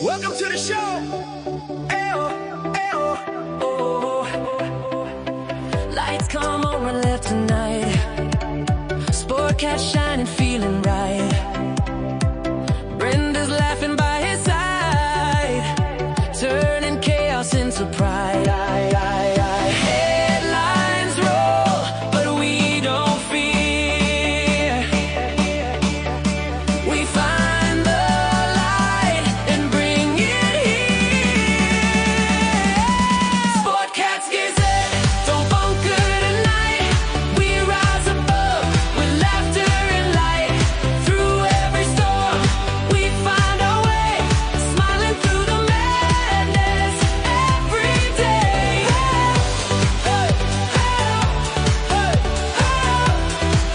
Welcome to the show. Ayo, ayo, oh. Lights come on my left tonight. Sport cat shining, feeling right. Brenda's laughing by his side, turning chaos into pride. Headlines roll, but we don't fear. We find the light and bring it here. SPORTCAT'S, Gazette, don't bunker tonight. We rise above with laughter and light. Through every storm, we find our way, smiling through the madness every day. Hey, hey, hey,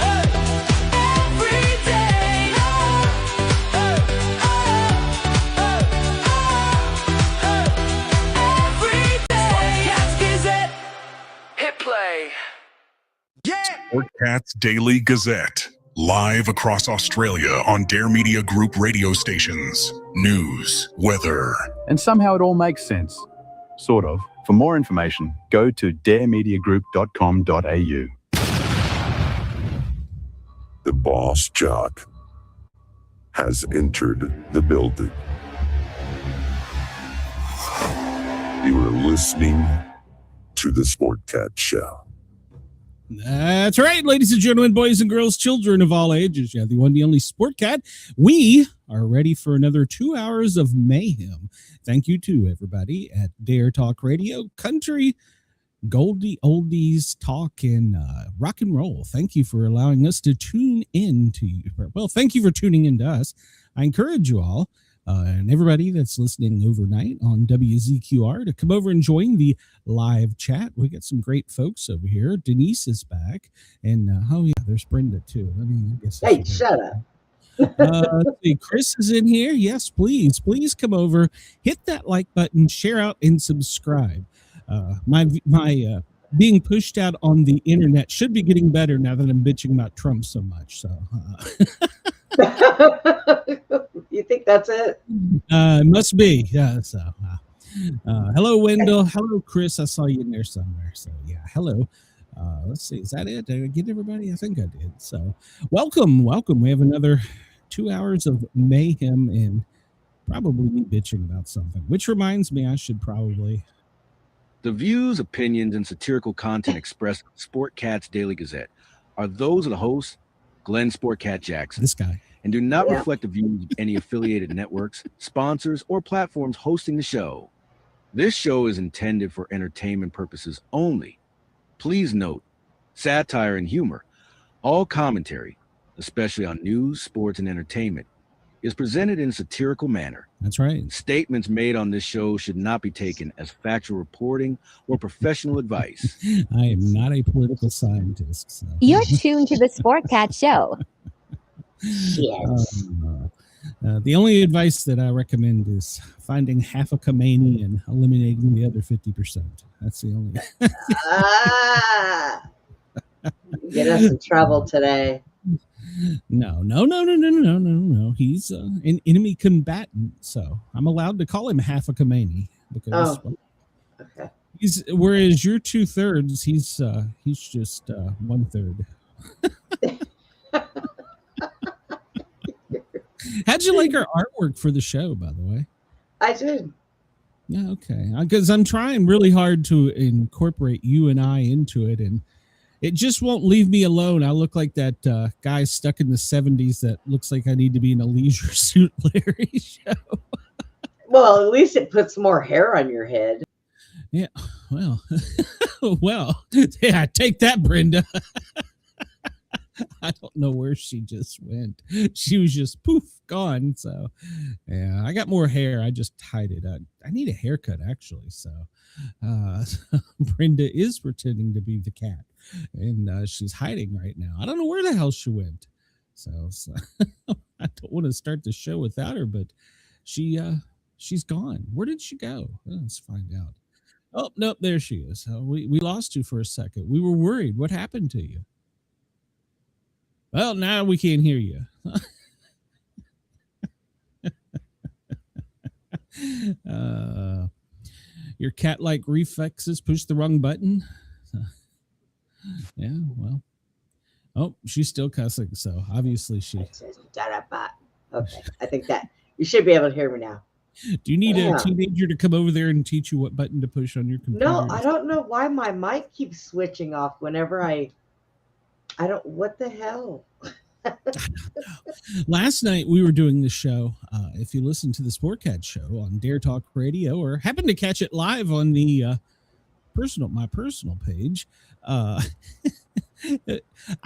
hey, every day. Every day. SPORTCAT'S, Gazette, hit play. Yeah. SPORTCAT'S Daily Gazette. Live across Australia on Dare Media Group radio stations. News, weather. And somehow it all makes sense. Sort of. For more information, go to daremediagroup.com.au. The boss jock has entered the building. You are listening to the SportCat Show. That's right, ladies and gentlemen, boys and girls, children of all ages. Yeah, the one, the only Sport Cat. We are ready for another 2 hours of mayhem. Thank you to everybody at Dare Talk Radio, country, goldie oldies talk, and rock and roll. Thank you for allowing us to tune in to you. Well, thank you for tuning in to us. I encourage you all and everybody that's listening overnight on WZQR to come over and join the live chat. We got some great folks over here. Denise is back, and oh yeah, there's Brenda too. I mean, I guess. Hey, shut up. Let's see, Chris is in here. Yes, please come over, hit that like button, share out, and subscribe. My being pushed out on the internet should be getting better now that I'm bitching about Trump so much. So. You think that's it? Must be. Yeah. So, hello, Wendell. Hello, Chris. I saw you in there somewhere. So, yeah. Hello. Let's see. Is that it? Did I get everybody? I think I did. So, welcome. We have another 2 hours of mayhem and probably me bitching about something. Which reminds me, I should probably. The views, opinions, and satirical content expressed in SportCat's Daily Gazette are those of the host, Glenn SportCat Jackson. This guy. And do not reflect the views of any affiliated networks, sponsors, or platforms hosting the show. This show is intended for entertainment purposes only. Please note, satire and humor, all commentary, especially on news, sports, and entertainment, is presented in a satirical manner. That's right. Statements made on this show should not be taken as factual reporting or professional advice. I am not a political scientist. So. You're tuned to the SportCat Show. Yes. The only advice that I recommend is finding half a Khomeini and eliminating the other 50%. That's the only. Get us in trouble today. No. He's an enemy combatant, so I'm allowed to call him half a Khomeini because Okay. Whereas you're 2/3, he's just 1/3. How'd you like our artwork for the show, by the way? I did. Yeah, okay. Because I'm trying really hard to incorporate you and I into it, and it just won't leave me alone. I look like that guy stuck in the 70s that looks like I need to be in a Leisure Suit Larry show. Well, at least it puts more hair on your head. Yeah, well, yeah, take that, Brenda. I don't know where she just went. She was just poof, gone. So, yeah, I got more hair. I just tied it up. I need a haircut, actually. So, Brenda is pretending to be the cat, and she's hiding right now. I don't know where the hell she went. So I don't want to start the show without her, but she's gone. Where did she go? Let's find out. Oh, nope, there she is. We lost you for a second. We were worried. What happened to you? Well, now we can't hear you. Your cat-like reflexes push the wrong button. Yeah, well. Oh, she's still cussing, so obviously she. Okay, I think that you should be able to hear me now. Do you need a teenager to come over there and teach you what button to push on your computer? No, I don't know why my mic keeps switching off whenever I don't. What the hell? Last night we were doing the show. If you listen to the Sportcat show on Dare Talk Radio, or happen to catch it live on the my personal page, I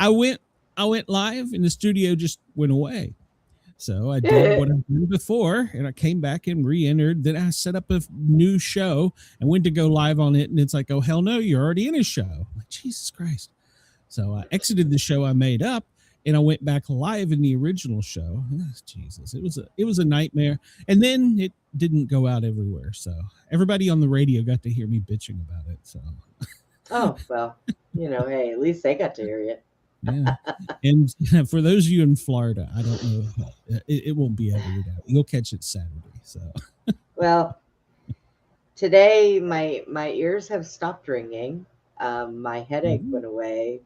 went live and the studio just went away. So I did what I've done before, and I came back and re-entered. Then I set up a new show and went to go live on it, and it's like, oh hell no, you're already in a show. I'm like, Jesus Christ! So I exited the show I made up, and I went back live in the original show. Oh, Jesus, it was a nightmare. And then it didn't go out everywhere, so everybody on the radio got to hear me bitching about it. So, oh well, hey, at least they got to hear you. Yeah, and for those of you in Florida, I don't know, it won't be edited out. You'll catch it Saturday. So, well, today my ears have stopped ringing. My headache went away,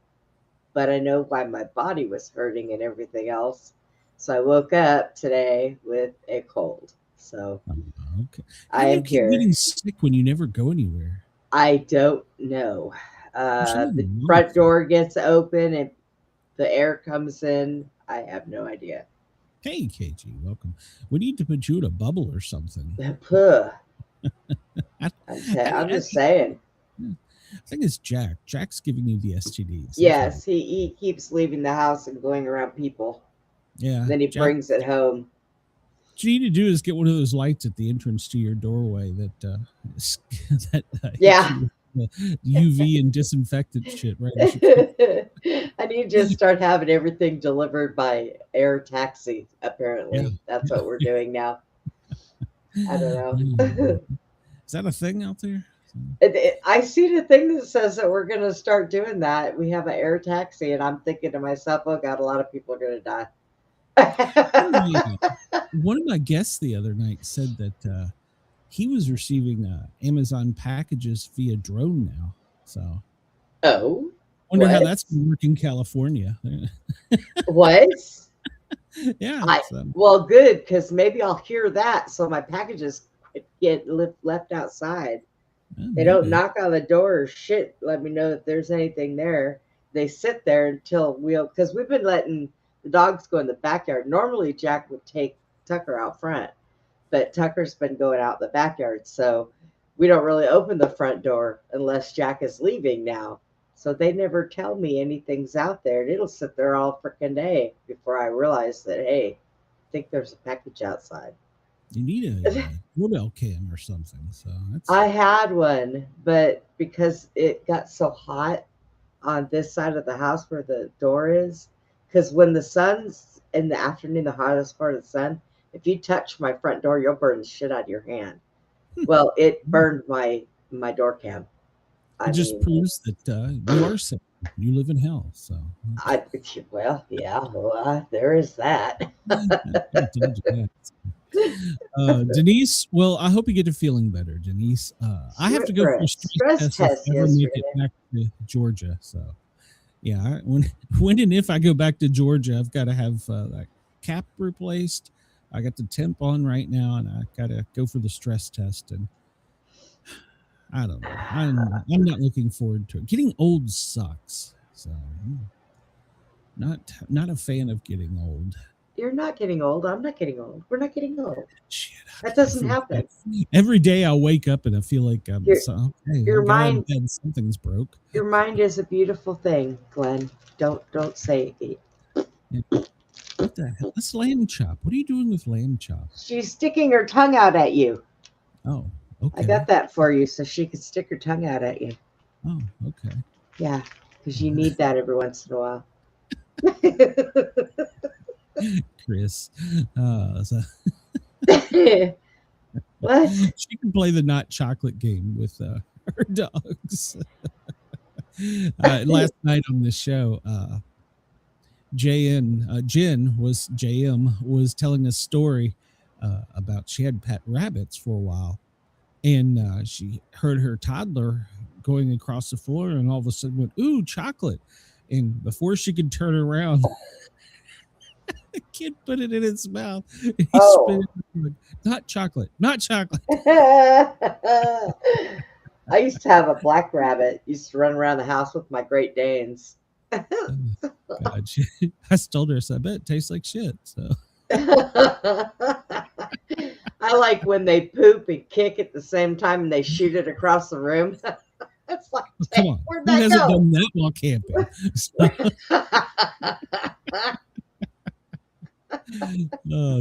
but I know why my body was hurting and everything else. So I woke up today with a cold. So okay, I am here. Getting sick when you never go anywhere. I don't know. The front door gets open and the air comes in. I have no idea. Hey, KG, welcome. We need to put you in a bubble or something. I'm just saying. I think it's Jack. Jack's giving you the STDs. Yes, he keeps leaving the house and going around people. Yeah. And then he brings it home. What you need to do is get one of those lights at the entrance to your doorway that UV and disinfectant shit, right? I need to just start having everything delivered by air taxi. Apparently, that's what we're doing now. I don't know. Is that a thing out there? I see the thing that says that we're going to start doing that. We have an air taxi, and I'm thinking to myself, oh God, a lot of people are going to die. One of my guests the other night said that he was receiving Amazon packages via drone now. So, wonder how that's going to work in California. What? Yeah. Well, good, because maybe I'll hear that, so my packages get left outside. They don't knock on the door or shit. Let me know if there's anything there. They sit there until because we've been letting the dogs go in the backyard. Normally, Jack would take Tucker out front, but Tucker's been going out in the backyard. So we don't really open the front door unless Jack is leaving now. So they never tell me anything's out there. And it'll sit there all freaking day before I realize that, hey, I think there's a package outside. You need a doorbell cam or something. So I had one, but because it got so hot on this side of the house where the door is, because when the sun's in the afternoon, the hottest part of the sun, if you touch my front door, you'll burn the shit out of your hand. Well, it burned my door cam. It just proves that you are sick. You live in hell. So there is that. Denise, well, I hope you get to feeling better, Denise. I have to go for a stress test if I ever make it back to Georgia. So, yeah, when and if I go back to Georgia, I've got to have that cap replaced. I got the temp on right now, and I got to go for the stress test. And I don't know. I'm not looking forward to it. Getting old sucks. So, not a fan of getting old. You're not getting old. I'm not getting old. We're not getting old. Shit, that doesn't happen. Every day I wake up and I feel like your mind, something's broke. Your mind is a beautiful thing, Glenn. Don't say it. What the hell? That's lamb chop. What are you doing with lamb chop? She's sticking her tongue out at you. Oh, okay. I got that for you so she could stick her tongue out at you. Oh, okay. Yeah, because you need that every once in a while. Chris. What? She can play the not chocolate game with her dogs. Last night on the show, JM was telling a story about she had pet rabbits for a while, and she heard her toddler going across the floor, and all of a sudden went, "Ooh, chocolate!" And before she could turn around, the kid put it in its mouth. He spit it like, not chocolate, not chocolate. I used to have a black rabbit. Used to run around the house with my Great Danes. God, I told her, so I bet it tastes like shit. So I like when they poop and kick at the same time and they shoot it across the room. It's like, come on, where'd who that hasn't go? done that while camping?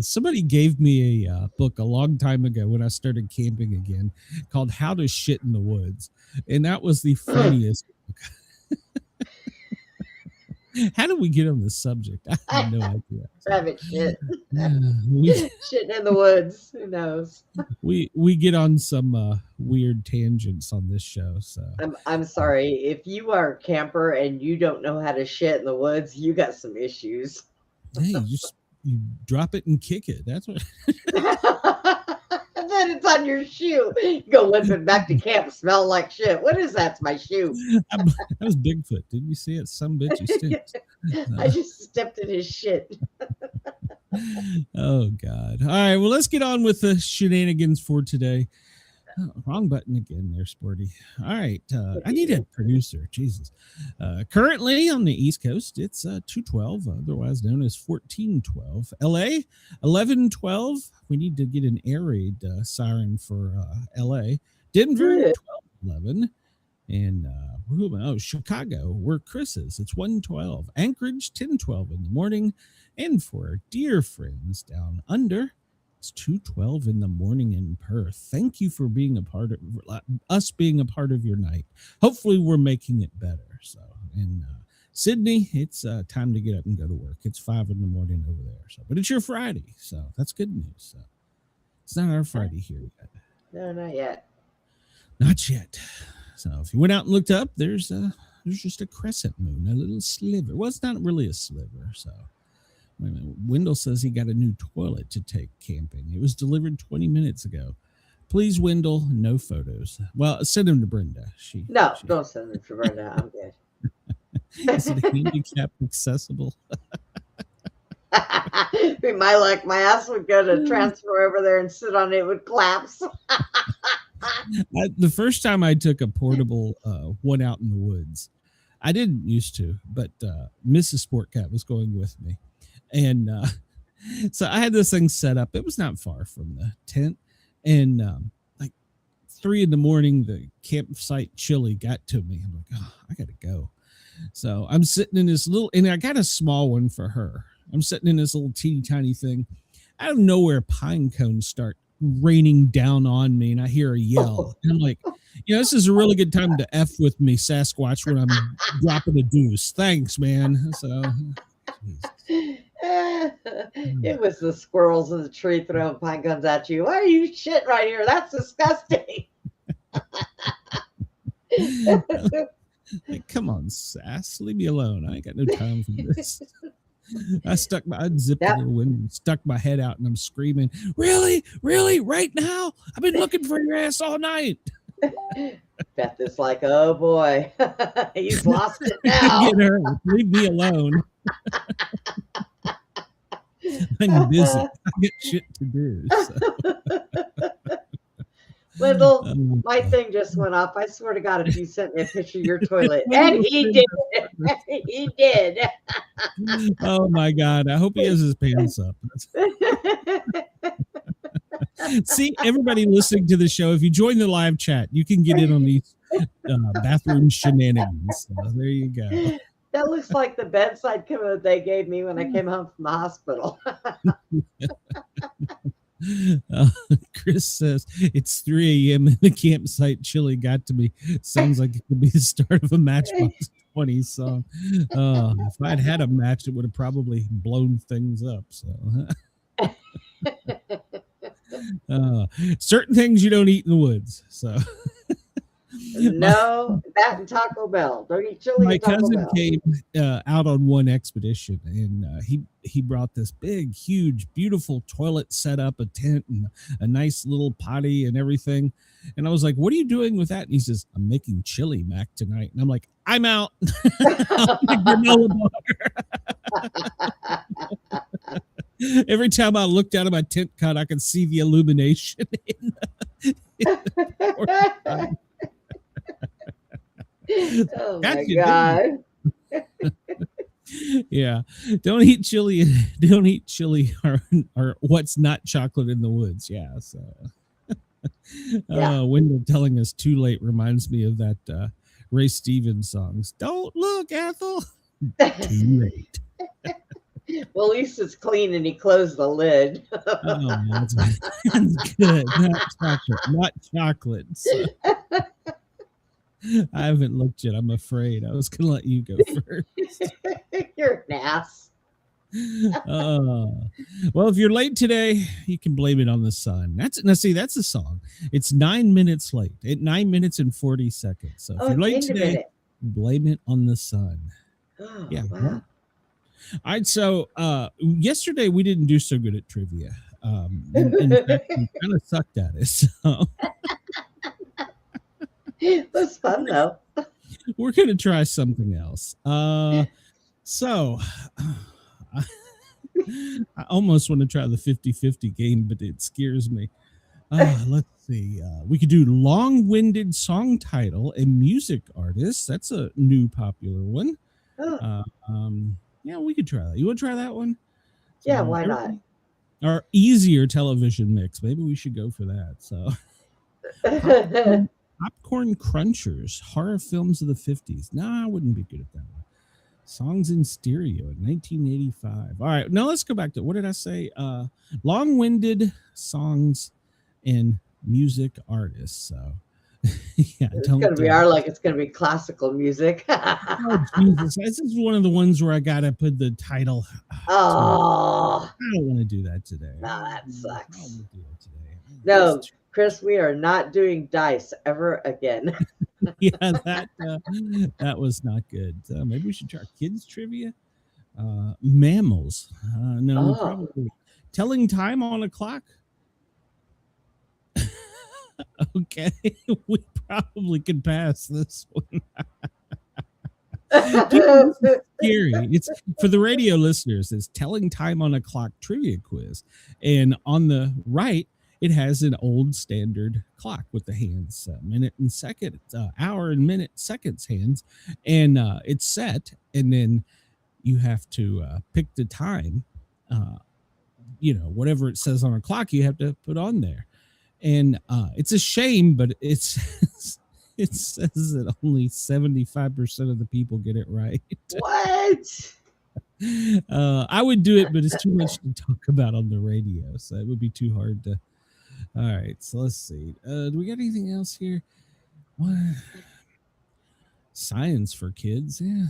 Somebody gave me a book a long time ago when I started camping again called How to Shit in the Woods, and that was the funniest book. How did we get on this subject? I have no idea. Rabbit shit. Shitting in the woods. Who knows? We get on some weird tangents on this show. So I'm sorry. If you are a camper and you don't know how to shit in the woods, you got some issues. Hey, you drop it and kick it. That's what. And then it's on your shoe. You go limping back to camp, smell like shit. What is that? It's my shoe. That was Bigfoot. Didn't you see it? Some bitch you stinks. I just stepped in his shit. Oh God! All right, well, let's get on with the shenanigans for today. Oh, wrong button again there, Sporty. All right, I need a producer. Jesus. Currently on the East Coast, it's 2:12, otherwise known as 14:12. LA, 11:12. We need to get an air raid siren for LA. Denver, 12:11. And Chicago, where Chris is, it's 1:12. Anchorage, 10:12 in the morning. And for our dear friends down under, it's 2:12 in the morning in Perth. Thank you for being a part of us, being a part of your night. Hopefully we're making it better. So in Sydney, it's time to get up and go to work. It's 5 in the morning over there. So, but it's your Friday, so that's good news. So it's not our Friday here yet. No, not yet. Not yet. So if you went out and looked up, there's just a crescent moon, a little sliver. Well, it's not really a sliver. So wait a minute. Wendell says he got a new toilet to take camping. It was delivered 20 minutes ago. Please, Wendell, no photos. Well, send them to Brenda. Don't send them to Brenda. I'm good. Is it handicap accessible? Be my luck. My ass would go to transfer over there and sit on it. It would collapse. The first time I took a portable one out in the woods, I didn't used to, but Mrs. Sport Cat was going with me. And so I had this thing set up. It was not far from the tent. And like 3 in the morning, the campsite chili got to me. I'm like, oh, I got to go. So I'm sitting in this little, and I got a small one for her. I'm sitting in this little teeny tiny thing. Out of nowhere, pine cones start raining down on me, and I hear a yell. And I'm like, this is a really good time to F with me, Sasquatch, when I'm dropping a deuce. Thanks, man. So it was the squirrels in the tree throwing pine cones at you. Why are you shit right here? That's disgusting. Like, come on, Sass, leave me alone. I ain't got no time for this. I unzipped the little window, stuck my head out, and I'm screaming, really, right now? I've been looking for your ass all night. Beth is like, oh boy, he's lost it now. Get her, leave me alone. I'm busy. I get shit to do. So. Wendell, my thing just went off. I swear to God, if you sent me a picture of your toilet, and he did. He did. Oh my God. I hope he has his pants up. See, everybody listening to the show, if you join the live chat, you can get in on these bathroom shenanigans. So there you go. That looks like the bedside cover they gave me when I came home from the hospital. Chris says it's 3 a.m. and the campsite chili got to me. Sounds like it could be the start of a Matchbox 20 song. If I'd had a match, it would have probably blown things up. So certain things you don't eat in the woods. So No, that and Taco Bell. Don't eat chili My and Taco cousin Bell. came out on one expedition, and he brought this big, huge, beautiful toilet set up, a tent, and a nice little potty and everything. And I was like, "What are you doing with that?" And he says, "I'm making chili mac tonight." And I'm like, "I'm out." Every time I looked out of my tent cut, I could see the illumination. Oh my Gotcha, God. Yeah, don't eat chili. Don't eat chili or what's not chocolate in the woods. Yeah. So, Yeah. Wendell telling us too late reminds me of that Ray Stevens songs. Don't look, Ethel. Too late. Well, at least it's clean and he closed the lid. Oh, that's good. Not chocolate. So. I haven't looked yet. I'm afraid. I was going to let you go first. You're an ass. Well, if you're late today, you can blame it on the sun. That's a song. It's 9 minutes late. At 9 minutes and 40 seconds. So if you're late today, blame it on the sun. Oh, Yeah. wow. All right. So yesterday we didn't do so good at trivia. In fact, we kind of sucked at it. So It was fun though. we're gonna try something else. So I almost want to try the 50-50 game, but it scares me. Let's see. We could do long-winded song title and music artist. That's a new popular one. Yeah, we could try that. You want to try that one? Yeah, why not? Or easier television mix. Maybe we should go for that. So Popcorn Crunchers, horror films of the 50s. No, I wouldn't be good at that one. Songs in stereo in 1985. All right, now let's go back to, what did I say? Long-winded songs and music artists. So yeah, it's gonna be classical music. Oh, Jesus. This is one of the ones where I gotta put the title. Oh, I don't want to do that today. No, that sucks. I don't want to do it today. No, Chris, we are not doing dice ever again. Yeah, that was not good. Maybe we should try kids trivia. Mammals. No, we probably telling time on a clock. Okay, we probably could pass this one. This is scary. It's for the radio listeners. It's telling time on a clock trivia quiz, and on the right it has an old standard clock with the hands, minute and second, hour and minute, seconds hands, and it's set, and then you have to pick the time. Whatever it says on a clock, you have to put on there. And it's a shame, but it says that only 75% of the people get it right. What? I would do it, but it's too much to talk about on the radio, so it would be too hard to. All right, so let's see. Do we got anything else here? What? Science for kids, yeah.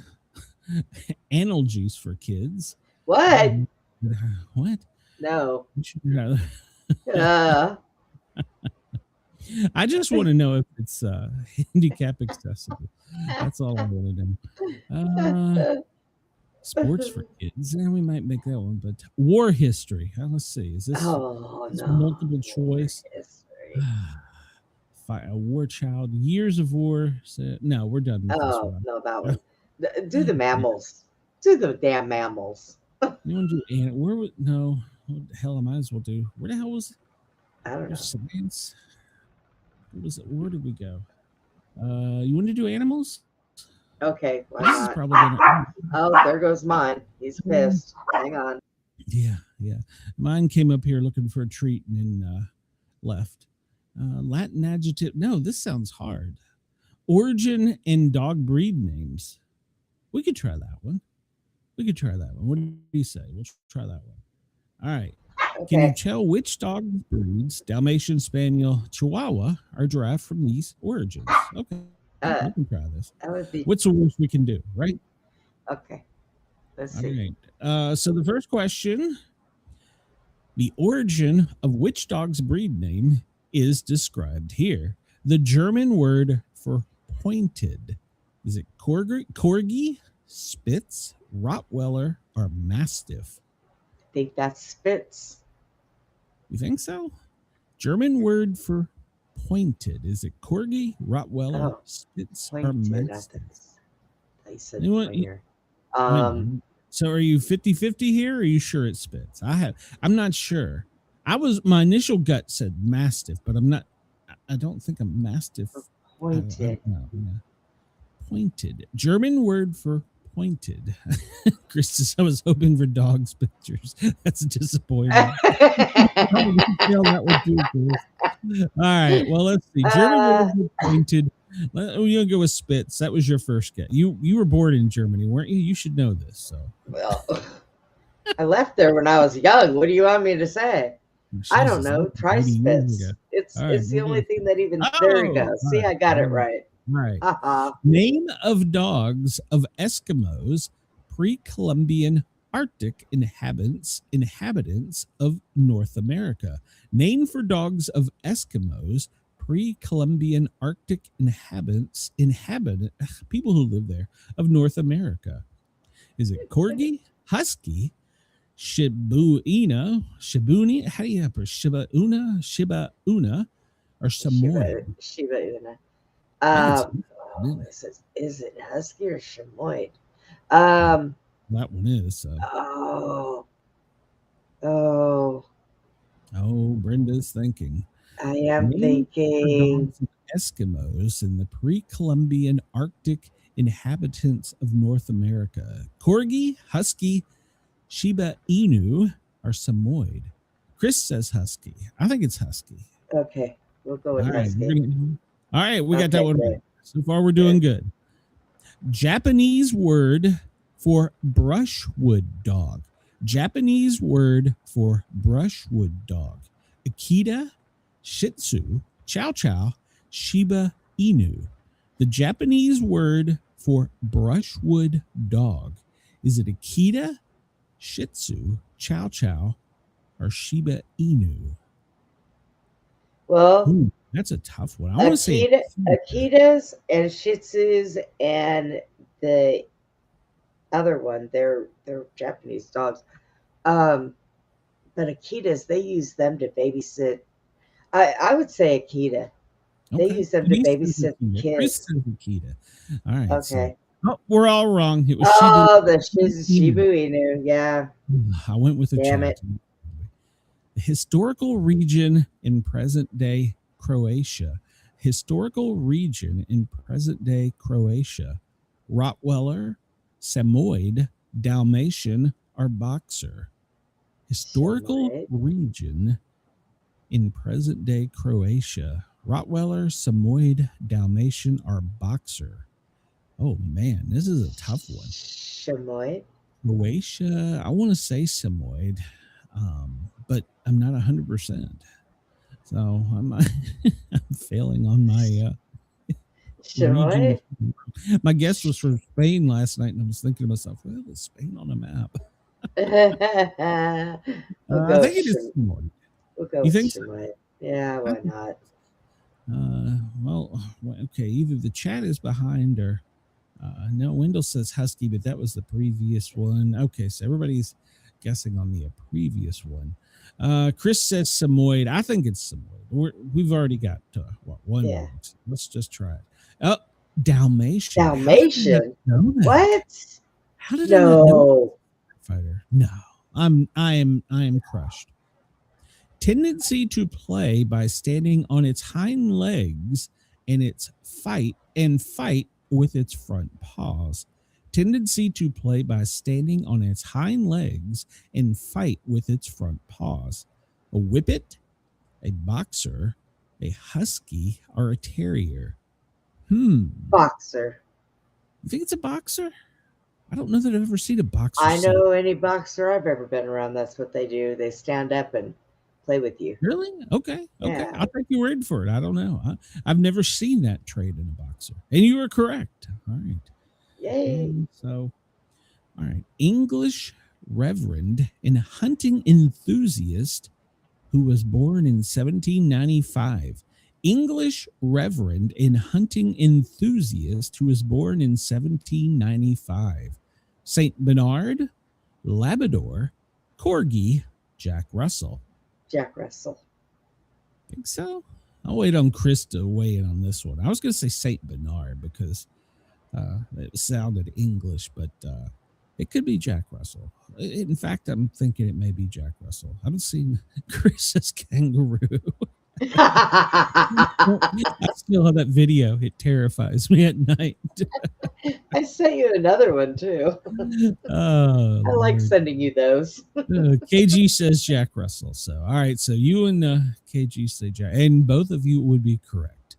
Analgies for kids. What? What? No. I just want to know if it's handicap accessible. That's all I want to know. Sports for kids. We might make that one, but war history. Let's see. Is this multiple choice? A war child. Years of war. No, we're done with this one. No, that one. Do the mammals. Do the damn mammals. You want to do no? What the hell? I might as well do. Where the hell was it? I don't know. Science. Where did we go? You want to do animals? Okay. This is probably gonna. Oh, there goes mine. He's pissed. Hang on. Yeah. Mine came up here looking for a treat and then left. Latin adjective. No, this sounds hard. Origin and dog breed names. We could try that one. What do you say? We'll try that one. All right. Okay. Can you tell which dog breeds, Dalmatian, Spaniel, Chihuahua, are derived from these origins? Okay. We can try this. That would be. What's the worst we can do, right? Okay. Let's see. All right. So the first question, the origin of which dog's breed name is described here? The German word for pointed? Is it corgi, Spitz, Rottweiler, or Mastiff? I think that's Spitz. You think so? German word for pointed. Is it corgi, Rottweiler, Spitz, or Pointed. Mastiff? I said You know what? pointer. So are you 50-50 here, or are you sure it's Spitz? I'm not sure. My initial gut said Mastiff, but I don't think a Mastiff. Pointed. Pointed. German word for pointed. Chris says, I was hoping for dogs pictures. That's disappointing. That one too, Chris. All right. Well, let's see. German word for pointed. We're gonna go with Spitz. That was your first guess. You were born in Germany, weren't you? You should know this. So well, I left there when I was young. What do you want me to say? I don't know. Try Spitz. It's the only thing that even there you go. See, I got it right. Right. Name of dogs of Eskimos, pre-Columbian Arctic inhabitants of North America. Name for dogs of Eskimos, pre-Columbian Arctic inhabitants people who live there of North America. Is it corgi, husky, Shiba-Una, how do you Shiba Una, or Samoyed? Shiba-Una. Is it husky or chamois? That one is. Brenda's thinking. I am thinking Eskimos in the pre-Columbian Arctic inhabitants of North America. Corgi, husky, Shiba Inu, or Samoyed. Chris says husky. I think it's husky. Okay, we'll go with husky. All right, we got that one right. So far, we're doing good. Japanese word for brushwood dog. Japanese word for brushwood dog. Akita, Shih Tzu, Chow Chow, Shiba Inu. The Japanese word for brushwood dog. Is it Akita, Shih Tzu, Chow Chow, or Shiba Inu? Well, that's a tough one. I want to say Akitas and Shih Tzus and the other one. They're Japanese dogs. But Akitas, they use them to babysit. I would say Akita. They use them to babysit kids. Akita. All right. Okay. So, we're all wrong. It was Shiba Inu. Yeah. I went with a damn it. The historical region in present-day Croatia. Historical region in present-day Croatia. Rottweiler, Samoyed, Dalmatian, or Boxer. Historical region in present-day Croatia. Rottweiler, Samoyed, Dalmatian, or Boxer. Oh, man, this is a tough one. Samoyed? Croatia, I want to say Samoyed, but I'm not 100%. So I'm failing on my Samoyed? My guess was from Spain last night, and I was thinking to myself, well, is Spain on a map? I think it is Samoyed. We'll go you think Samoyed. Yeah, why not? Well, okay, either the chat is behind or no, Wendell says husky, but that was the previous one. Okay, so everybody's guessing on the previous one. Chris says Samoyed. I think it's Samoyed. We've already got one. Yeah. Let's just try it. Oh, Dalmatian. Dalmatian? What? How did I not know? Fighter. No, I am crushed. Tendency to play by standing on its hind legs and fight with its front paws. Tendency to play by standing on its hind legs and fight with its front paws. A whippet, a boxer, a husky, or a terrier. Boxer. You think it's a boxer? I don't know that I've ever seen a boxer. I know any boxer I've ever been around. That's what they do. They stand up and play with you. Really? Okay. Yeah. I'll take your word for it. I don't know. I've never seen that trait in a boxer. And you were correct. All right. Yay. All right. English reverend and hunting enthusiast who was born in 1795. English reverend and hunting enthusiast who was born in 1795. Saint Bernard, Labrador, Corgi, Jack Russell. Jack Russell. Think so? I'll wait on Chris to weigh in on this one. I was going to say Saint Bernard because it sounded English, but it could be Jack Russell. In fact, I'm thinking it may be Jack Russell. I haven't seen Chris's kangaroo. I still have that video. It terrifies me at night. I sent you another one too. I like sending you those. KG says Jack Russell. So, all right. So you and KG say Jack, and both of you would be correct.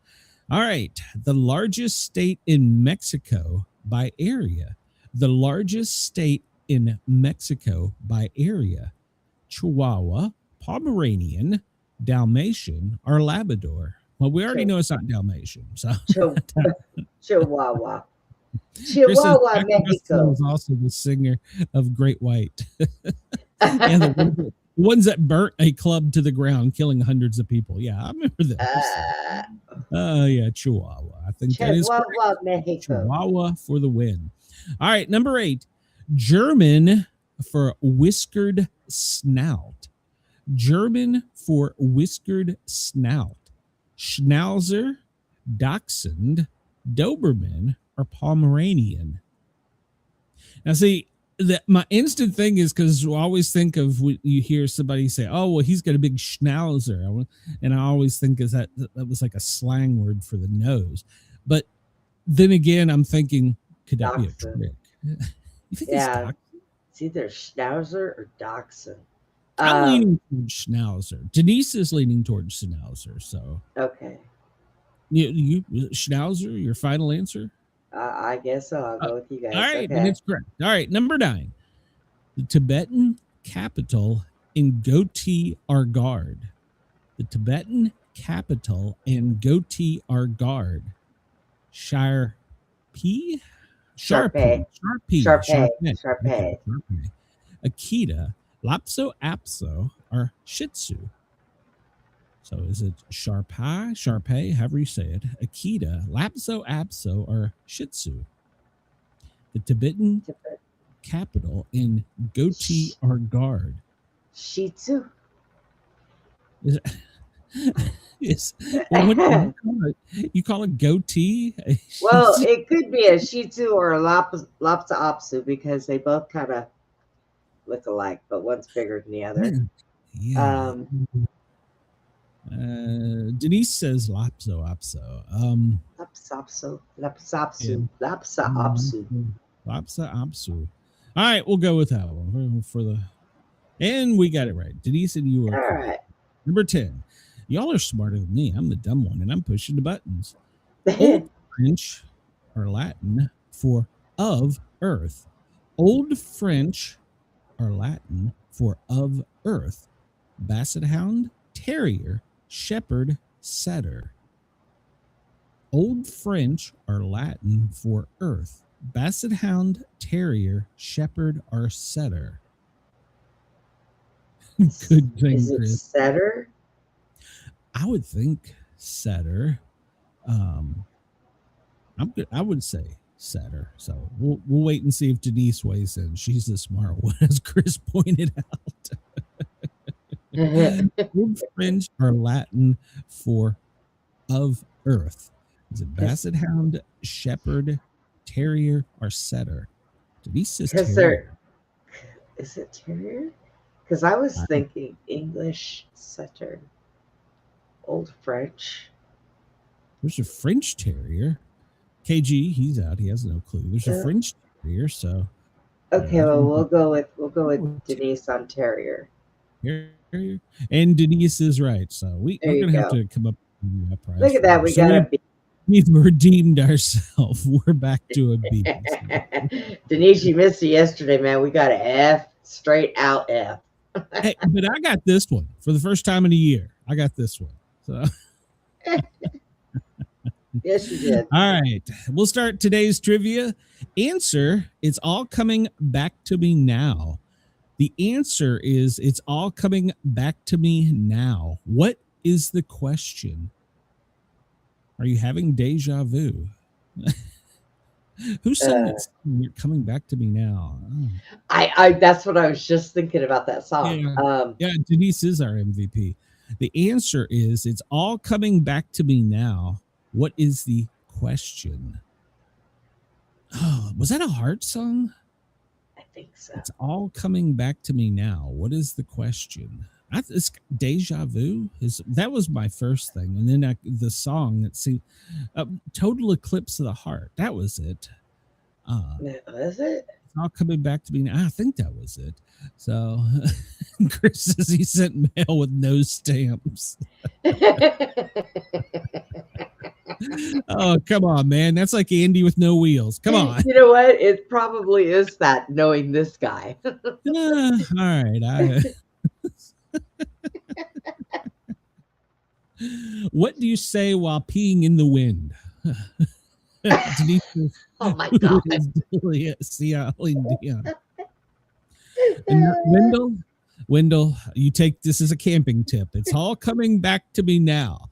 All right. The largest state in Mexico by area. The largest state in Mexico by area. Chihuahua, Pomeranian, Dalmatian, or Labrador. Well, we already know it's not Dalmatian. So Chihuahua. Chihuahua, Mexico. Was also the singer of Great White. And the ones that burnt a club to the ground, killing hundreds of people. Yeah, I remember that. Yeah, Chihuahua. I think that is Chihuahua, Mexico. Chihuahua for the win. All right, number 8. German for whiskered snout. German for whiskered snout. Schnauzer, Dachshund, Doberman, or Pomeranian. Now, see, my instant thing is because I always think of when you hear somebody say, "Oh, well, he's got a big schnauzer," and I always think is that was like a slang word for the nose. But then again, I'm thinking, could that be a trick? You think it's either schnauzer or dachshund. I'm leaning towards schnauzer. Denise is leaning towards schnauzer. So okay, you schnauzer, your final answer? I guess so. I'll go with you guys. All right, then it's correct. All right, number 9. The Tibetan capital in Goti Argard. The Tibetan capital in Goti Argard. Shire P. Sharpei. Akita, Lapso Apso, or Shih Tzu. So is it Sharpei, however you say it, Akita, Lapso Apso, or Shih Tzu? The Tibetan capital in Goti Argard. Shih Tzu. You call it goatee? Well, it could be a Shih Tzu or a Lapsa Apsu because they both kind of look alike, but one's bigger than the other. Yeah. Denise says Lapso Apso. Lapsa Apsu. All right, we'll go with that one and we got it right. Denise and you are all right. Number 10. Y'all are smarter than me. I'm the dumb one, and I'm pushing the buttons. Old French or Latin for of earth. Old French or Latin for of earth. Basset Hound, Terrier, Shepherd, Setter. Old French or Latin for earth. Basset Hound, Terrier, Shepherd, or Setter. Good thing, Is it Chris. Setter? I would think Setter. I would say Setter. So we'll wait and see if Denise weighs in. She's the smart one, as Chris pointed out. Old French or Latin for of earth. Is it Basset Hound, Shepherd, Terrier, or Setter? Denise says Terrier. Is it Terrier? Because I was thinking English Setter. Old French. There's a French Terrier. KG, he's out. He has no clue. There's a French Terrier. So okay, well we'll go with Denise on Terrier. Terrier. And Denise is right. So we're gonna have to come up with a prize. Look at that. We got a B. We've redeemed ourselves. We're back to a B. Denise, you missed it yesterday, man. We got an F, straight out F. Hey, but I got this one for the first time in a year. I got this one. So yes, you did. All right. We'll start today's trivia. Answer, it's all coming back to me now. The answer is it's all coming back to me now. What is the question? Are you having deja vu? Who sang that song, You're Coming Back to Me Now? Oh. I that's what I was just thinking about that song. Yeah, Denise is our MVP. The answer is it's all coming back to me now. What is the question? Oh, was that a Heart song? I think so. It's all coming back to me now. What is the question? It's deja vu. That was my first thing, and then the song that seemed Total Eclipse of the Heart. That was it. Was it? It's all coming back to me now. I think that was it. So Chris says he sent mail with no stamps. Oh, come on, man. That's like Andy with no wheels. Come on. You know what? It probably is that, knowing this guy. All right. What do you say while peeing in the wind? Oh my God. And Wendell, you take this as a camping tip. It's all coming back to me now.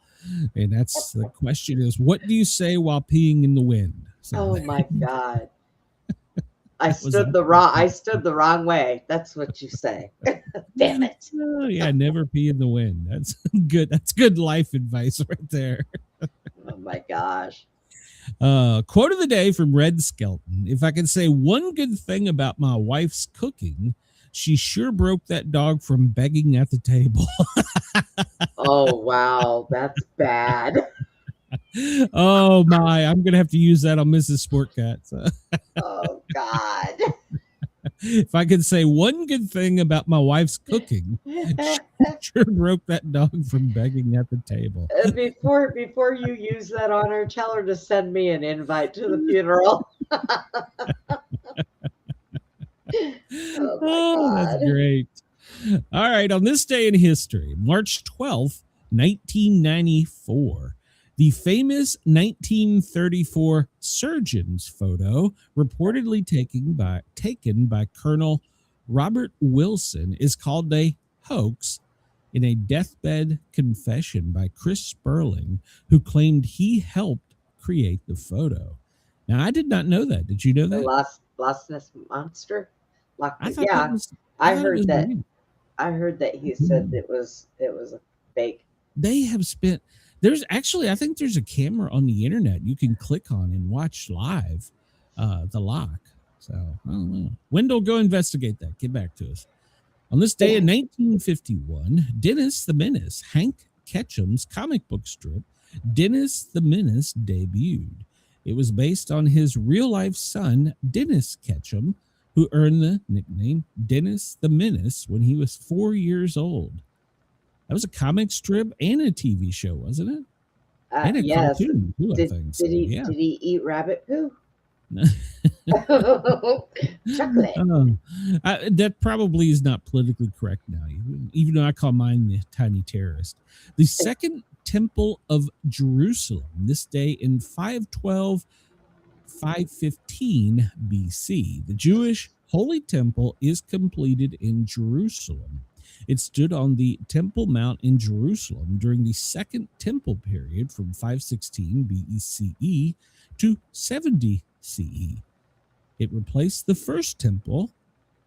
And that's the question is, what do you say while peeing in the wind? So, oh my God. I stood the wrong way. That's what you say. Damn it. Oh, yeah, never pee in the wind. That's good. That's good life advice right there. Oh my gosh. Quote of the day from Red Skelton. If I can say one good thing about my wife's cooking, she sure broke that dog from begging at the table. Oh, wow. That's bad. Oh, my. I'm going to have to use that on Mrs. Sportcat. Oh, God. If I could say one good thing about my wife's cooking, she sure broke that dog from begging at the table. Before you use that on her, tell her to send me an invite to the funeral. Oh, that's great. All right. On this day in history, March 12th, 1994, the famous 1934 surgeon's photo, reportedly taken by Colonel Robert Wilson, is called a hoax in a deathbed confession by Chris Sperling, who claimed he helped create the photo. Now, I did not know that. Did you know that? The Loch Ness Monster? Yeah, I heard that. I heard that he said it was a fake. They have spent. There's actually, I think there's a camera on the internet you can click on and watch live the lock. So I don't know. Wendell, go investigate that. Get back to us. On this day in 1951, Dennis the Menace, Hank Ketchum's comic book strip, Dennis the Menace, debuted. It was based on his real-life son, Dennis Ketchum, who earned the nickname Dennis the Menace when he was 4 years old. That was a comic strip and a TV show, wasn't it? And a cartoon, too, I think. Did he eat rabbit poo? Chocolate. That probably is not politically correct now, even though I call mine the tiny terrorist. The Second Temple of Jerusalem, this day in 515 BC. The Jewish Holy Temple is completed in Jerusalem. It stood on the Temple Mount in Jerusalem during the Second Temple period from 516 BCE to 70 CE. It replaced the first temple,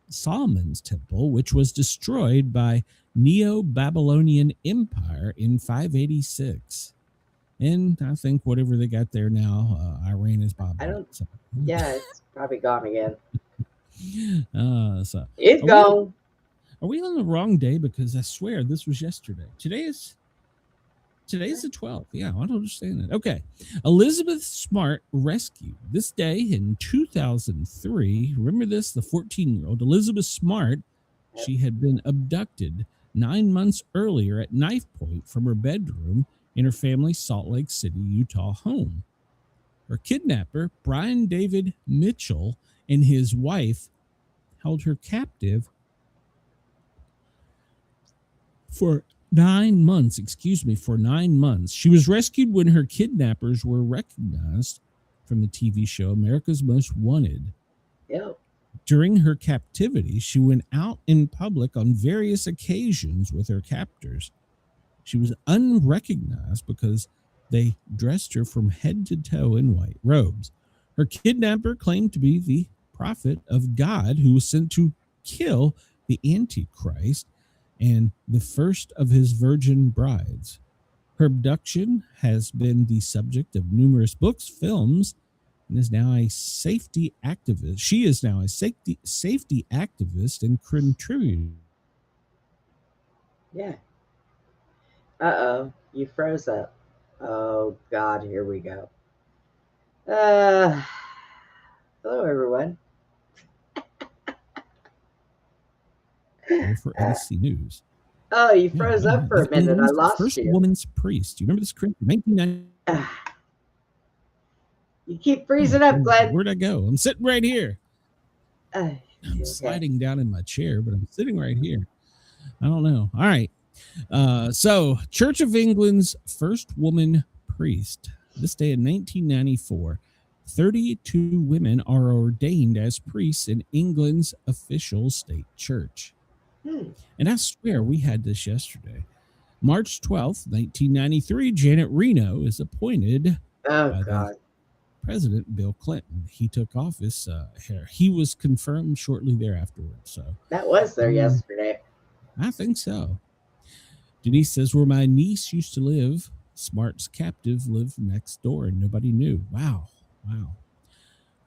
Solomon's Temple, which was destroyed by Neo-Babylonian Empire in 586. And I think whatever they got there now, Iran is Babylon. Yeah, it's probably gone again. It's gone. Are we on the wrong day? Because I swear this was yesterday. Today's the 12th. Yeah, I don't understand that. Okay. Elizabeth Smart rescued this day in 2003. Remember this? The 14-year-old Elizabeth Smart, she had been abducted 9 months earlier at knife point from her bedroom in her family's Salt Lake City, Utah home. Her kidnapper, Brian David Mitchell, and his wife held her captive for 9 months. For 9 months. She was rescued when her kidnappers were recognized from the TV show America's Most Wanted. Yep. During her captivity, she went out in public on various occasions with her captors. She was unrecognized because They dressed her from head to toe in white robes. Her kidnapper claimed to be the prophet of God who was sent to kill the Antichrist and the first of his virgin brides. Her abduction has been the subject of numerous books, films, and is now a safety activist. She is now a safety activist and contributor. Yeah. Uh-oh, you froze up. Oh, God, here we go. Hello, everyone. For AC News. Oh, you froze up for a minute. I lost first you. Woman's priest. Do you remember this, Chris? 1990. You keep freezing up, Glenn. Where'd I go? I'm sitting right here. I'm sliding down in my chair, but I'm sitting right here. I don't know. All right. So Church of England's first woman priest. This day in 1994, 32 women are ordained as priests in England's official state church. And I swear we had this yesterday. March 12th, 1993, Janet Reno is appointed by President Bill Clinton. He took office. He was confirmed shortly thereafter. So that was there yesterday. I think so. Denise says, where my niece used to live, Smart's captive lived next door and nobody knew. Wow.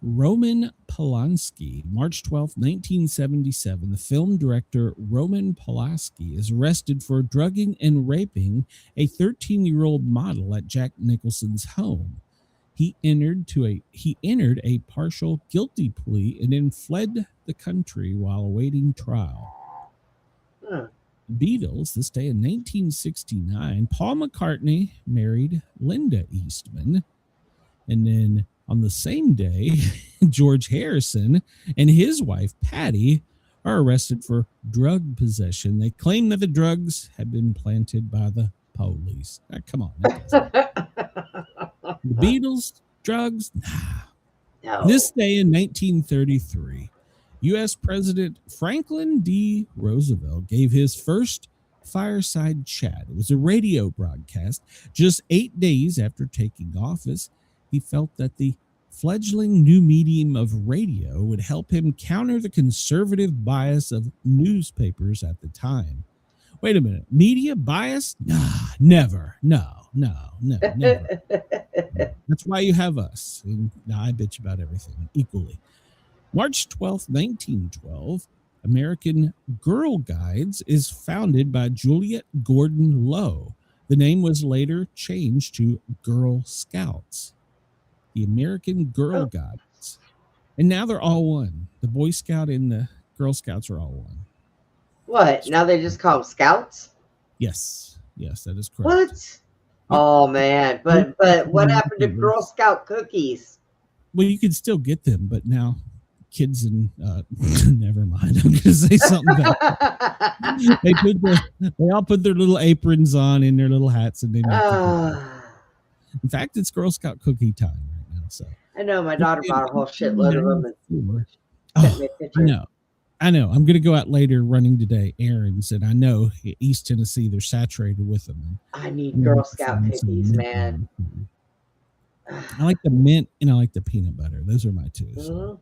Roman Polanski, March 12th, 1977. The film director Roman Polanski is arrested for drugging and raping a 13-year-old model at Jack Nicholson's home. He entered a partial guilty plea and then fled the country while awaiting trial. Beatles, this day in 1969, Paul McCartney married Linda Eastman. And then on the same day, George Harrison and his wife, Patty, are arrested for drug possession. They claim that the drugs had been planted by the police. Come on. The Beatles, drugs? Nah. No. This day in 1933, U.S. President Franklin D. Roosevelt gave his first fireside chat. It was a radio broadcast. Just 8 days after taking office, he felt that the fledgling new medium of radio would help him counter the conservative bias of newspapers at the time. Wait a minute. Media bias? Nah, never. No, never. That's why you have us. And I bitch about everything equally. March 12th, 1912, American Girl Guides is founded by Juliet Gordon Low. The name was later changed to Girl Scouts. The American Girl Guides. And now they're all one. The Boy Scout and the Girl Scouts are all one. What? Now they just call them Scouts? Yes, that is correct. What? Oh, man. But what happened to Girl Scout cookies? Well, you can still get them, but now kids and never mind. I'm going to say something about they all put their little aprons on and their little hats, and they make in fact, it's Girl Scout cookie time right now. So I know my daughter bought a whole shitload of them. I know. I'm going to go out later running today errands, and I know East Tennessee, they're saturated with them. I need Girl Scout cookies, man. I like the mint and I like the peanut butter. Those are my two. So.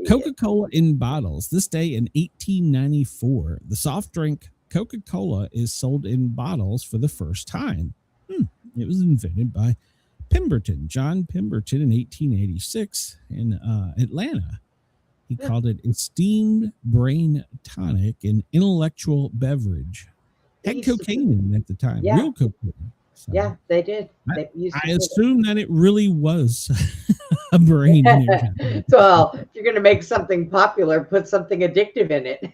Coca-Cola in bottles. This day in 1894, the soft drink Coca-Cola is sold in bottles for the first time. It was invented by John Pemberton in 1886 in Atlanta. He called it esteemed brain tonic and intellectual beverage. Had cocaine in it at the time, real cocaine. So yeah, they did. I assume that it really was a brain. Well, if you're going to make something popular, put something addictive in it.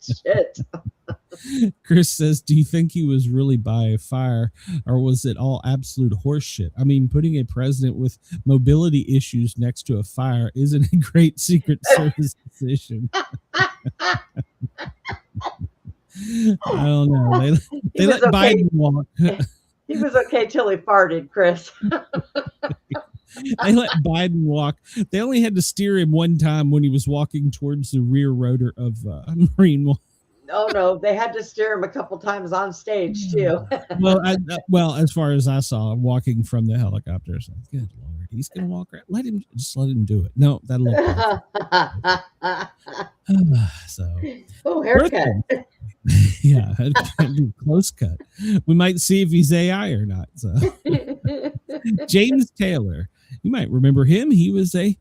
Shit. Chris says, do you think he was really by a fire, or was it all absolute horse shit? I mean, putting a president with mobility issues next to a fire isn't a great Secret Service decision. I don't know. They let Biden walk. He was okay till he farted, Chris. They let Biden walk. They only had to steer him one time when he was walking towards the rear rotor of Marine One. Oh no, they had to steer him a couple times on stage too. Well, as far as I saw, walking from the helicopter, so good Lord, he's gonna walk right. Let him do it. No, that'll look so. Oh, haircut. Yeah, close cut. We might see if he's AI or not. So, James Taylor, you might remember him. He was a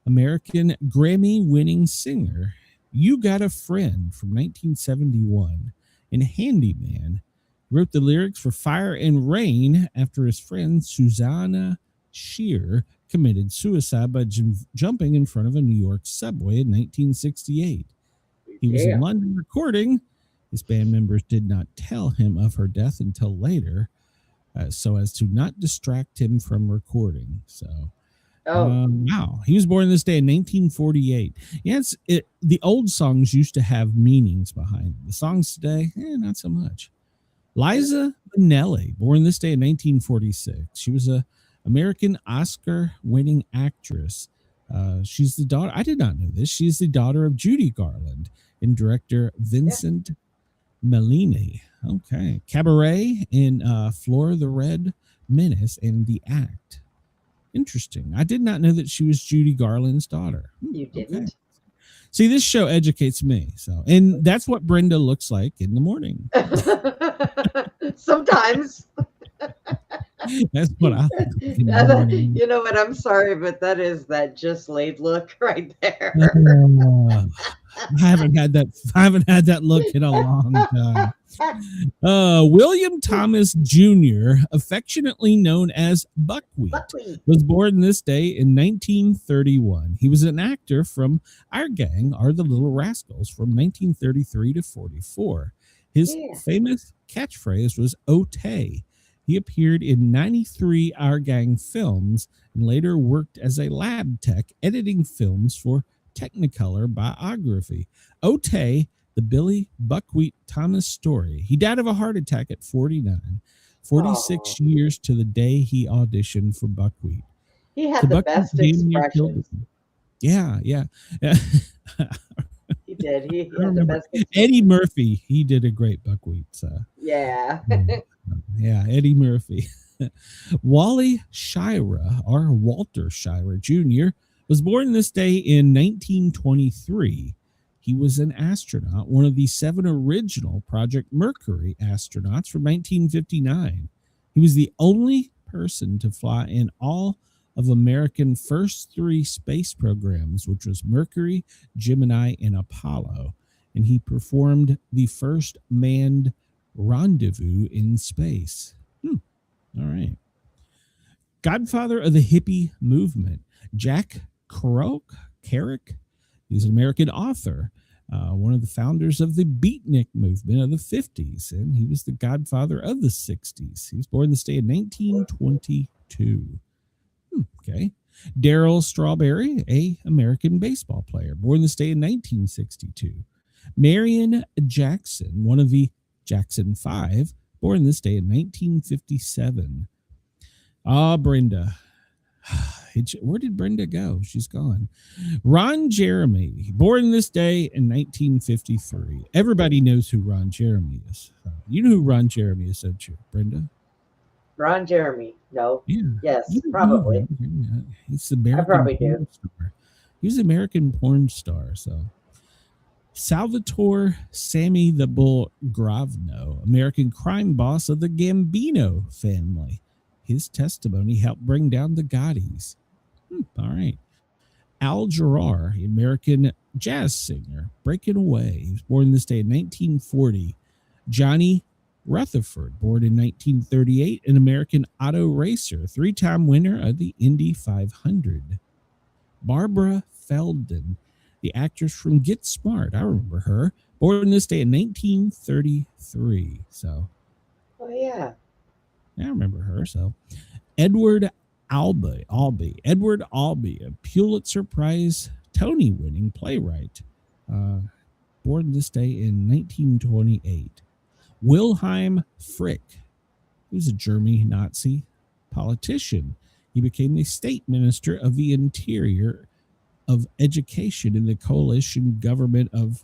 American Grammy-winning singer. You Got a Friend from 1971, and Handyman wrote the lyrics for Fire and Rain after his friend Susanna Shear committed suicide by jumping in front of a New York subway in 1968. He was in London recording. His band members did not tell him of her death until later, so as to not distract him from recording. So, wow. He was born this day in 1948. Yes, the old songs used to have meanings behind them. The songs today, not so much. Liza Minnelli, born this day in 1946. She was a American Oscar-winning actress. She's the daughter. I did not know this. She's the daughter of Judy Garland and director Vincent Mellini. Okay. Cabaret in Flora the Red Menace and The Act. Interesting. I did not know that she was Judy Garland's daughter. You didn't? Okay. See, this show educates me. So, and that's what Brenda looks like in the morning. Sometimes. That's what I look like in the morning. You know what? I'm sorry, but that is that just laid look right there. I haven't had that look in a long time. William Thomas Jr., affectionately known as Buckwheat, was born this day in 1931. He was an actor from Our Gang, Are the Little Rascals, from 1933 to 44. His famous catchphrase was "Otay." He appeared in 93 Our Gang films and later worked as a lab tech editing films for Technicolor Biography. Otay, the Billy Buckwheat Thomas story. He died of a heart attack at 49, 46 years to the day he auditioned for Buckwheat. He had the best expressions. Yeah. He did. He had the best expressions. Eddie Murphy, he did a great Buckwheat. So. Yeah. Yeah, Eddie Murphy. Wally Schirra, or Walter Schirra Jr., was born this day in 1923. He was an astronaut, one of the 7 original Project Mercury astronauts from 1959. He was the only person to fly in all of American first 3 space programs, which was Mercury, Gemini, and Apollo. And he performed the first manned rendezvous in space. All right. Godfather of the hippie movement, Jack Kerouac. He's an American author, one of the founders of the beatnik movement of the 50s, and he was the godfather of the 60s. He was born this day in 1922. Okay. Darryl Strawberry, a American baseball player, born this day in 1962. Marion Jackson, one of the Jackson 5, born this day in 1957. Brenda. Where did Brenda go? She's gone. Ron Jeremy, born this day in 1953. Everybody knows who Ron Jeremy is. You know who Ron Jeremy is, don't you, Brenda? Ron Jeremy. No. Yeah. Yes, probably. He's American. I probably porn do. Star. He's an American porn star. So, Salvatore Sammy the Bull Gravno, American crime boss of the Gambino family. His testimony helped bring down the Gaudis. All right. Al Jarreau, American jazz singer, breaking away. He was born this day in 1940. Johnny Rutherford, born in 1938, an American auto racer, 3-time winner of the Indy 500. Barbara Feldon, the actress from Get Smart. I remember her. Born this day in 1933. So. Oh, yeah. I remember her. So, Edward Albee, a Pulitzer Prize Tony-winning playwright, born this day in 1928. Wilhelm Frick, who's a German Nazi politician. He became the state minister of the Interior of Education in the coalition government of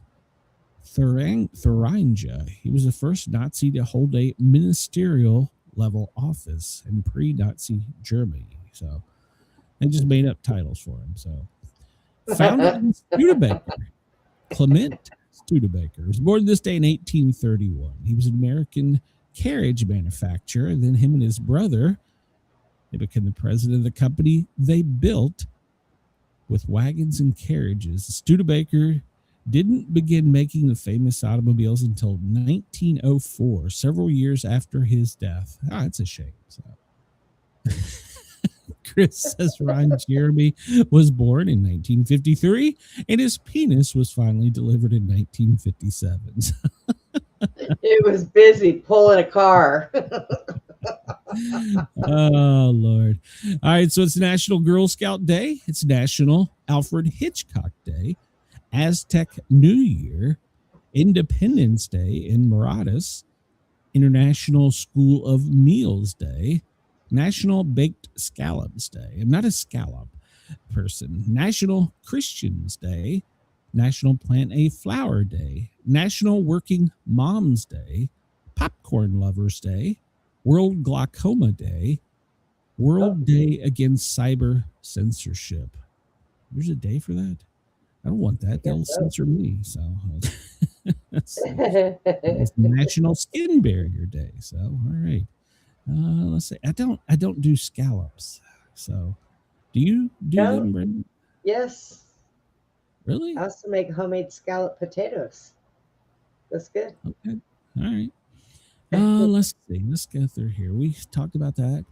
Thuringia. He was the first Nazi to hold a ministerial level office in pre-Nazi Germany. So they just made up titles for him. So founded Studebaker. Clement Studebaker was born this day in 1831. He was an American carriage manufacturer. Then him and his brother, they became the president of the company they built with wagons and carriages. Studebaker didn't begin making the famous automobiles until 1904, several years after his death. Ah, that's a shame. So. Chris says Ron Jeremy was born in 1953, and his penis was finally delivered in 1957. It was busy pulling a car. Oh, Lord. All right, so it's National Girl Scout Day. It's National Alfred Hitchcock Day, Aztec New Year, Independence Day in Maraudus, International School of Meals Day, National Baked Scallops Day. I'm not a scallop person. National Christians Day, National Plant a Flower Day, National Working Moms Day, Popcorn Lovers Day, World Glaucoma Day, World Day Against Cyber Censorship. There's a day for that? I don't want that. They'll censor me. So it's National Skin Barrier Day. So all right. Let's see. I don't do scallops. So do you do them, Brenda? Yes. Really? I also make homemade scallop potatoes. That's good. Okay. All right. Let's see. Let's go through here. We talked about that.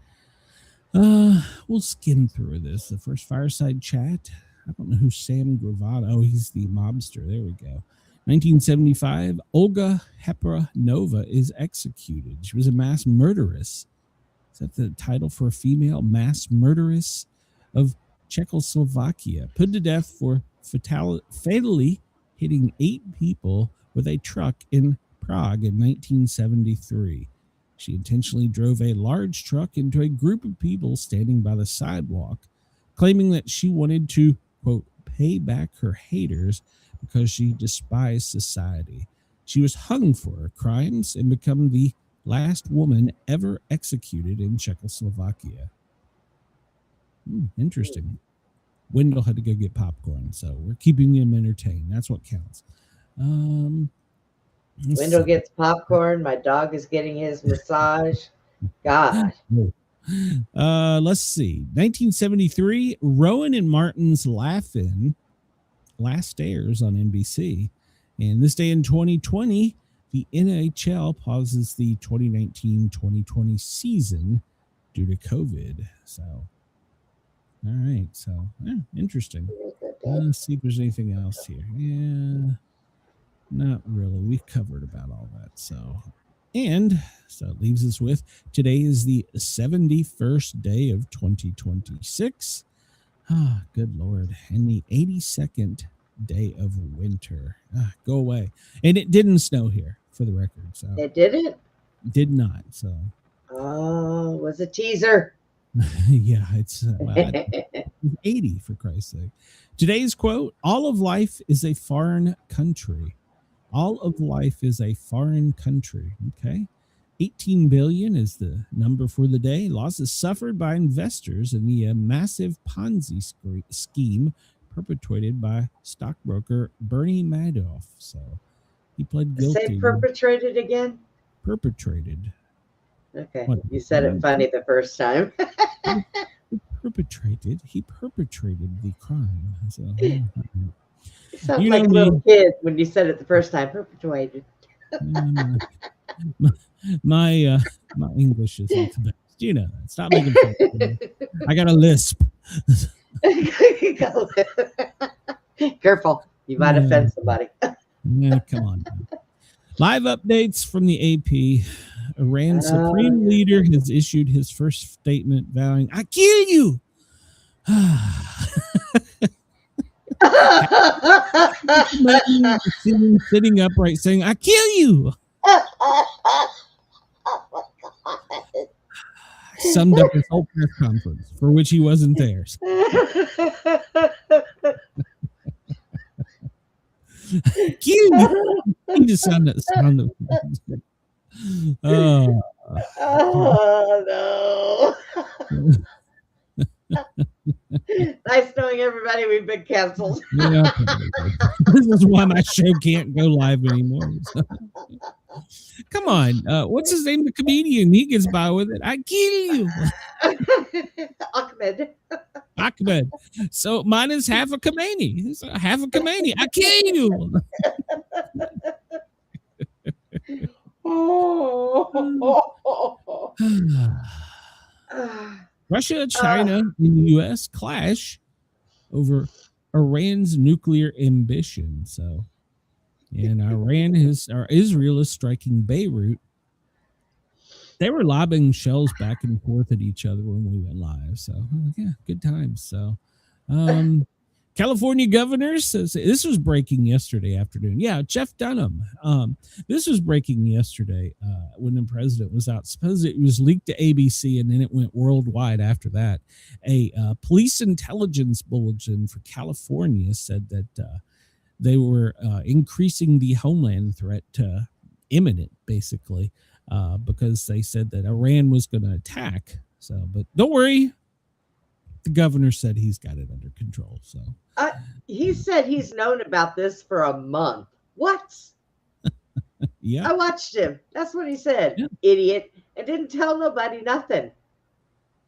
We'll skim through this. The first fireside chat. I don't know who's Sam Gravado. Oh, he's the mobster. There we go. 1975, Olga Heparinova is executed. She was a mass murderess. Is that the title for a female mass murderess of Czechoslovakia? Put to death for fatally hitting 8 people with a truck in Prague in 1973. She intentionally drove a large truck into a group of people standing by the sidewalk, claiming that she wanted to, quote, pay back her haters because she despised society. She was hung for her crimes and become the last woman ever executed in Czechoslovakia. Interesting. Wendell had to go get popcorn, so we're keeping him entertained. That's what counts. Wendell gets popcorn. My dog is getting his massage. God. Let's see. 1973, Rowan and Martin's Laugh-In last airs on NBC. And this day in 2020, the NHL pauses the 2019-2020 season due to COVID. So, all right. So, yeah, interesting. Let's see if there's anything else here. Yeah, not really. We've covered about all that. So, and so it leaves us with today is the 71st day of 2026. Ah, good Lord. And the 82nd day of winter. Go away. And it didn't snow here, for the record. So it didn't? Did not. So. Oh, it was a teaser. Yeah, it's 80 for Christ's sake. Today's quote: all of life is a foreign country. All of life is a foreign country. Okay. 18 billion is the number for the day. Losses suffered by investors in the massive Ponzi scheme perpetrated by stockbroker Bernie Madoff. So he pled guilty. Say perpetrated again? Perpetrated. Okay. What? You said it funny the first time. He perpetrated the crime. So, you sound like a little kid when you said it the first time. Perpetrated. My English is not the best. You know that. Stop making fun of me. I got a lisp. Careful. You might offend somebody. Yeah, come on. Live updates from the AP. Iran's supreme leader has issued his first statement vowing, "I kill you." Sitting upright saying, "I kill you." Summed up his whole press conference, for which he wasn't there. Cute. He just sounded. Oh. Oh no. Nice knowing everybody. We've been canceled. Yeah, this is why my show can't go live anymore. So. Come on, what's his name? The comedian. He gets by with it. I kill you, Ahmed. So mine is half a Khomeini. Half a Khomeini. I kill you. Russia, China, and the U.S. clash over Iran's nuclear ambition. So, and Israel is striking Beirut. They were lobbing shells back and forth at each other when we went live. So, yeah, good times. So, California governor says this was breaking yesterday afternoon. Yeah, Jeff Dunham. This was breaking yesterday when the president was out. Suppose it was leaked to ABC and then it went worldwide after that. A police intelligence bulletin for California said that they were increasing the homeland threat to imminent, basically, because they said that Iran was going to attack. So, but don't worry. The governor said he's got it under control. So he said he's known about this for a month. What? Yeah, I watched him. That's what he said. Yeah. Idiot. And didn't tell nobody nothing.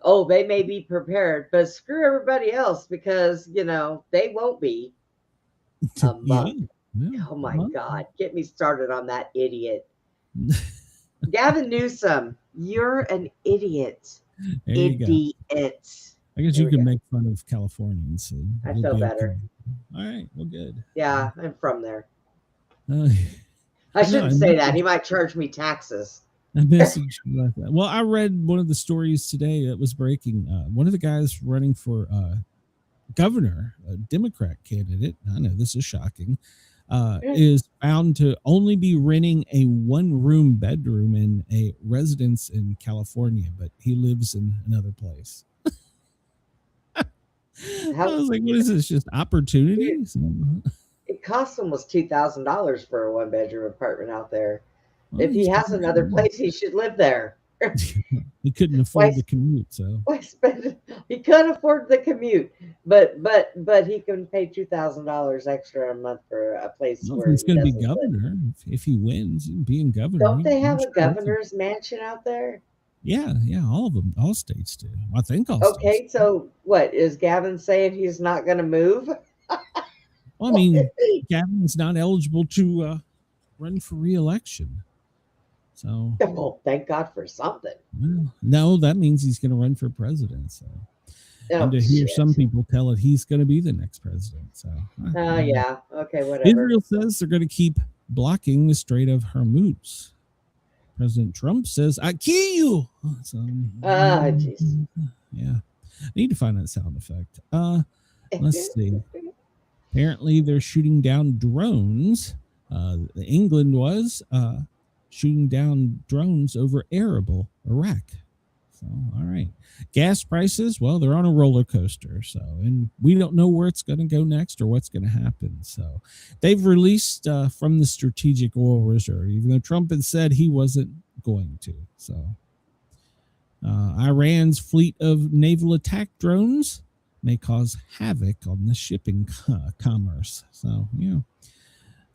Oh, they may be prepared, but screw everybody else because, they won't be. A month. Yeah. Oh my God. Get me started on that idiot. Gavin Newsom, you're an idiot. Idiot. I guess you can make fun of Californians. So I feel better. Okay. All right. Well, good. Yeah, I'm from there. I shouldn't say that. He might charge me taxes. I messaged you about that. Well, I read one of the stories today that was breaking. One of the guys running for governor, a Democrat candidate, I know this is shocking, is found to only be renting a one-room bedroom in a residence in California, but he lives in another place. I was like, what is this? Just opportunity? It cost almost $2,000 for a one-bedroom apartment out there. Well, if he has another place, he should live there. He couldn't afford the commute, so he couldn't afford the commute, but he can pay $2,000 extra a month for a place where he's going to be governor. If he wins, being governor. Don't they have a governor's mansion out there? Yeah, all of them, all states do. I think all states. Okay, so what is Gavin saying? He's not going to move? Well, I mean, Gavin's not eligible to run for re-election. So, well, thank God for something. Well, no, that means he's going to run for president. So, and to hear some people tell it, he's going to be the next president. So, yeah, okay, whatever. Israel says they're going to keep blocking the Strait of Hormuz. President Trump says, "I kill you." So, jeez. Yeah, I need to find that sound effect. Let's see. Apparently, they're shooting down drones. England was shooting down drones over Erbil, Iraq. So, all right. Gas prices, well, they're on a roller coaster. So, and we don't know where it's going to go next or what's going to happen. So, they've released from the strategic oil reserve, even though Trump had said he wasn't going to. So, Iran's fleet of naval attack drones may cause havoc on the shipping commerce. So,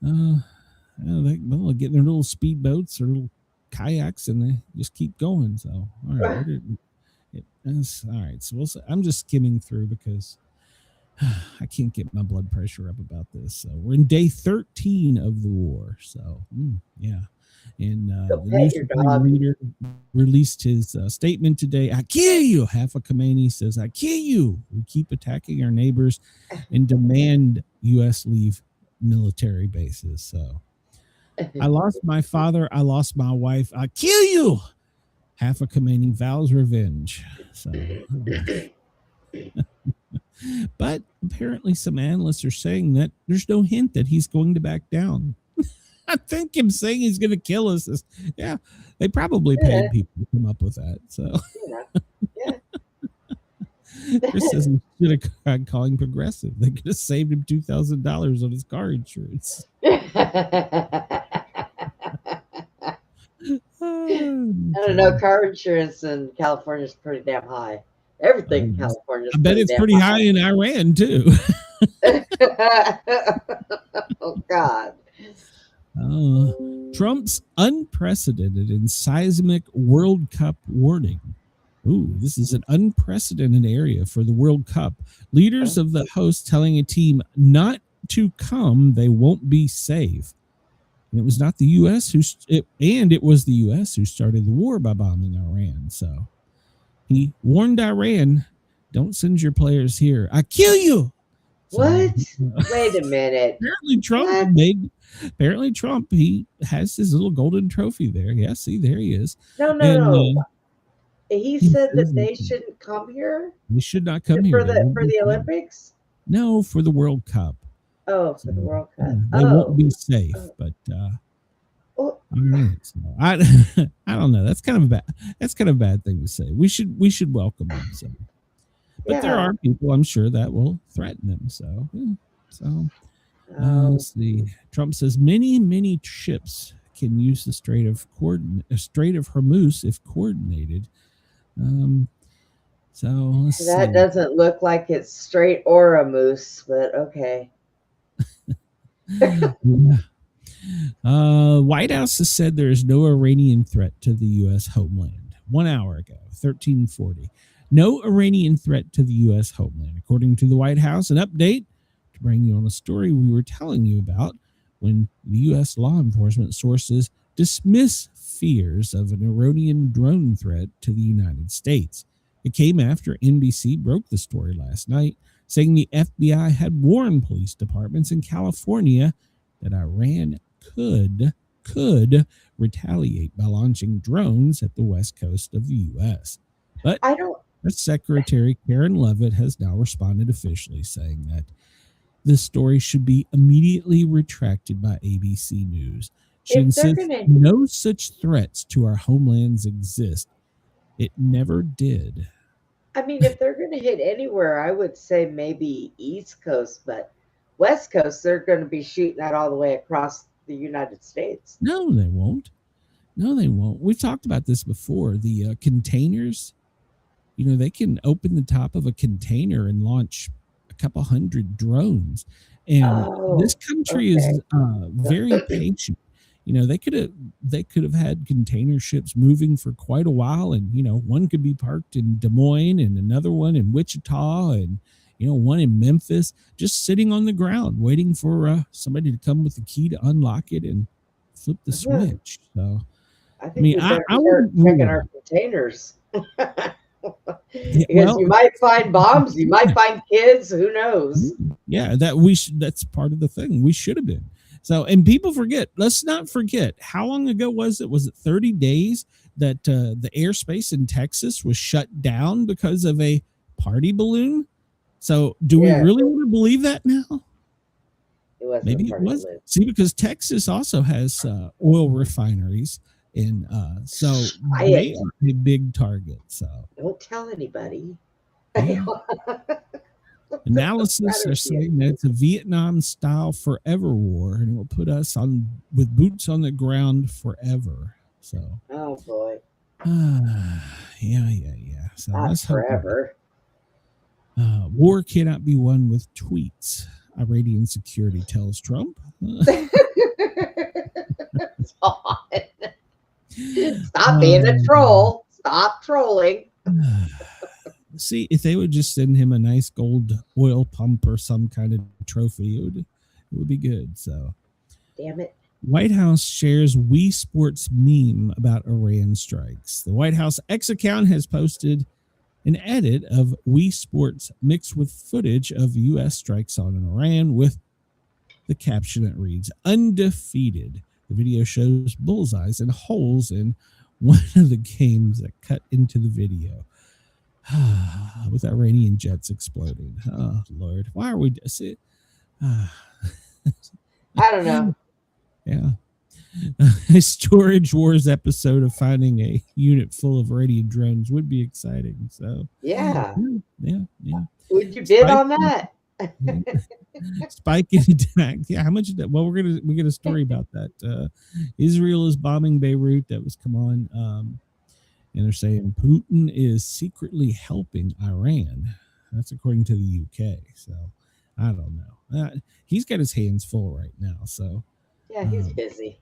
they'll get their little speedboats or little kayaks and they just keep going. So, all right. All right. So I'm just skimming through because I can't get my blood pressure up about this. So we're in day 13 of the war. So, yeah. And the news leader released his statement today. I kill you. Half a Khomeini says, I kill you. We keep attacking our neighbors and demand U.S. leave military bases. So I lost my father. I lost my wife. I kill you. Half a Khomeini vows revenge. So, but apparently some analysts are saying that there's no hint that he's going to back down. I think him saying he's going to kill us is, they probably paid people to come up with that. So, Chris says he should have tried calling Progressive. They could have saved him $2,000 on his car insurance. I don't know. Car insurance in California is pretty damn high. Everything in California is I bet it's pretty high in Iran, too. Oh, God. Trump's unprecedented and seismic World Cup warning. Ooh, this is an unprecedented area for the World Cup. Leaders of the host telling a team not to come, they won't be safe. And it was not the U.S. it was the U.S. who started the war by bombing Iran. So he warned Iran, don't send your players here. I kill you. What? Wait a minute. Apparently Trump, he has his little golden trophy there. Yeah, see, there he is. No. He said that they shouldn't come here? They should not come here. For the Olympics? No, for the World Cup. Oh, for the World Cup. They won't be safe, but all right. So I don't know. That's kind of a bad thing to say. We should welcome them. So. But there are people, I'm sure, that will threaten them. So let's see. Trump says many ships can use the Strait of Hormuz if coordinated. So let's see. That doesn't look like it's straight or a moose, but okay. White House has said there is no Iranian threat to the U.S. homeland. 1 hour ago, 1340. No Iranian threat to the U.S. homeland. According to the White House, an update to bring you on a story we were telling you about when the U.S. law enforcement sources dismiss fears of an Iranian drone threat to the United States. It came after NBC broke the story last night, saying the FBI had warned police departments in California that Iran could retaliate by launching drones at the west coast of the U.S. But Secretary Karen Leavitt has now responded officially, saying that this story should be immediately retracted by ABC News. She insists no such threats to our homelands exist. It never did. I mean, if they're going to hit anywhere, I would say maybe East Coast, but West Coast, they're going to be shooting that all the way across the United States. No, they won't. We've talked about this before. The containers, they can open the top of a container and launch a couple hundred drones. And this country is very patient. They could have had container ships moving for quite a while, and one could be parked in Des Moines and another one in Wichita and one in Memphis, just sitting on the ground waiting for somebody to come with the key to unlock it and flip the switch. So I would checking our containers. Because you might find bombs, you might find kids, who knows? Yeah, that's part of the thing. We should have been. So, and people forget, let's not forget, how long ago was it? Was it 30 days that the airspace in Texas was shut down because of a party balloon? So do we really want to believe that now? Maybe it was. See, because Texas also has oil refineries, and so they are a big target. So don't tell anybody. Yeah. Analysis are saying that it's a Vietnam-style forever war, and it will put us with boots on the ground forever. So, oh boy, yeah. So not forever. War cannot be won with tweets. Iranian security tells Trump. Stop being a troll. Stop trolling. See, if they would just send him a nice gold oil pump or some kind of trophy, it would be good. So, damn it. White House shares Wii Sports meme about Iran strikes. The White House X account has posted an edit of Wii Sports mixed with footage of U.S. strikes on Iran with the caption that reads, "Undefeated." The video shows bullseyes and holes in one of the games that cut into the video. With Iranian jets exploding. Oh, Lord. Why are we... I don't know. Yeah. A Storage Wars episode of finding a unit full of Iranian drones would be exciting. So Yeah. yeah. Would you bid on that? Spike in attack. Yeah, how much is that? Well, we get a story about that. Israel is bombing Beirut. That was come on. And they're saying Putin is secretly helping Iran. That's according to the UK. So I don't know. He's got his hands full right now. So yeah, he's busy.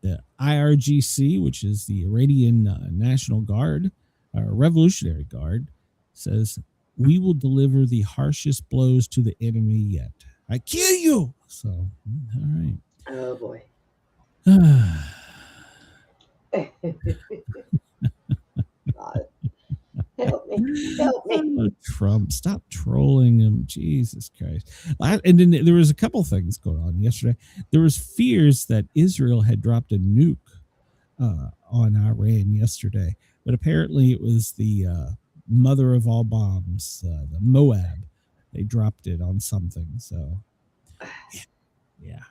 The IRGC, which is the Iranian National Guard, Revolutionary Guard, says, "We will deliver the harshest blows to the enemy yet. I kill you." So, all right. Oh, boy. God. Help me. Help me. Oh, Trump, stop trolling him. Jesus Christ. And then there was a couple things going on yesterday. There was fears that Israel had dropped a nuke on Iran yesterday, but apparently it was the mother of all bombs, the Moab. They dropped it on something. So yeah,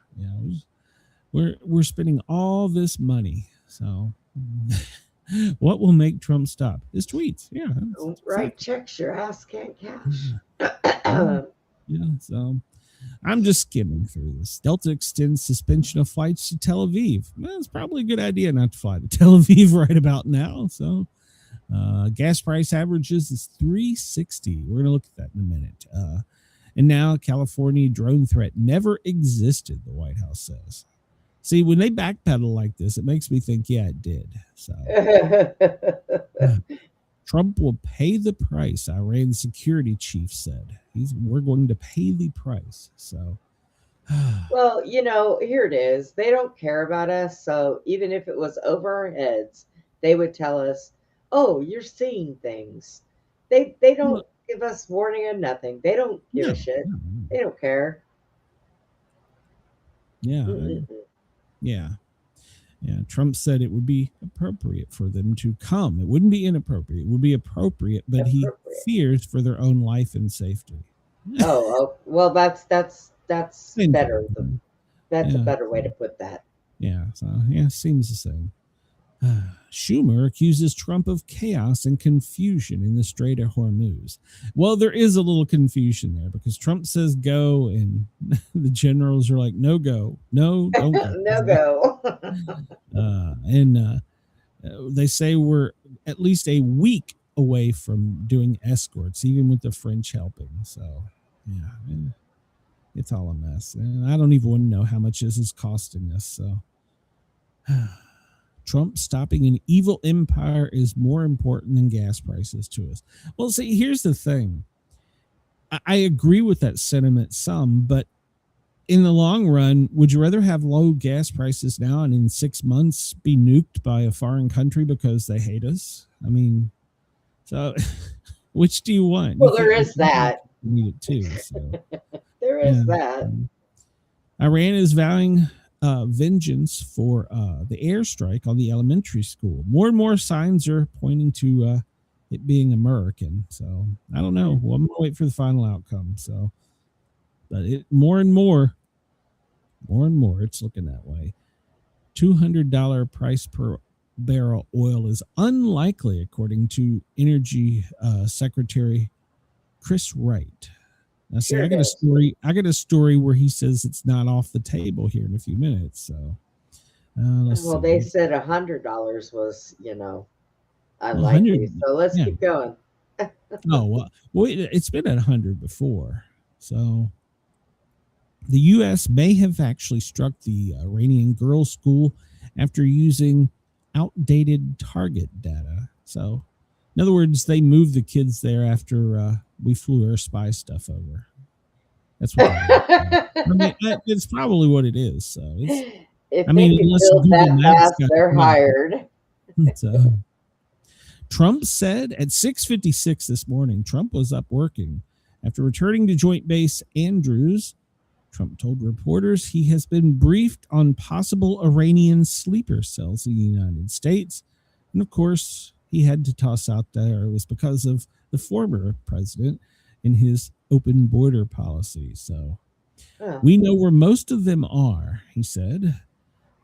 we're spending all this money. So what will make Trump stop? His tweets. Yeah. Don't write checks your ass can't cash. Yeah, so I'm just skimming through this. Delta extends suspension of flights to Tel Aviv. Well, it's probably a good idea not to fly to Tel Aviv right about now. So gas price averages is $3.60. We're going to look at that in a minute. And now California drone threat never existed, the White House says. See, when they backpedal like this, it makes me think, yeah, it did. So Trump will pay the price, Iran's security chief said. We're going to pay the price. So well, here it is. They don't care about us. So even if it was over our heads, they would tell us, "Oh, you're seeing things." They don't give us warning or nothing. They don't give a shit. They don't care. Yeah. Yeah. Trump said it would be appropriate for them to come. It wouldn't be inappropriate. It would be appropriate, but he fears for their own life and safety. Oh, well, that's Same better. thing. That's a better way to put that. Yeah. So seems the same. Schumer accuses Trump of chaos and confusion in the Strait of Hormuz. Well, there is a little confusion there because Trump says go, and the generals are like, no go, no, don't go. No go. And they say we're at least a week away from doing escorts, even with the French helping. So, yeah, it's all a mess. And I don't even want to know how much this is costing us. So, Trump stopping an evil empire is more important than gas prices to us. Well, see, here's the thing. I agree with that sentiment some, but in the long run, would you rather have low gas prices now and in 6 months be nuked by a foreign country because they hate us? I mean, so which do you want? Well, there is that. You need it too. So. There is that. Iran is vowing vengeance for the airstrike on the elementary school. More and more signs are pointing to it being American. So I don't know. Well, I'm gonna wait for the final outcome. So, but more and more, it's looking that way. $200 price per barrel oil is unlikely, according to Energy Secretary Chris Wright. Now, see, I got a story where he says it's not off the table here in a few minutes. So, they said $100 was, unlikely. So let's keep going. well, it's been at 100 before. So, the U.S. may have actually struck the Iranian girls' school after using outdated target data. So, in other words, they moved the kids there after we flew our spy stuff over. That's what it's probably what it is. So if they can build that fast, they're hired. So, Trump said at 6:56 this morning, Trump was up working. After returning to Joint Base Andrews, Trump told reporters he has been briefed on possible Iranian sleeper cells in the United States. And of course, he had to toss out there it was because of the former president in his open border policy. So we know where most of them are, he said.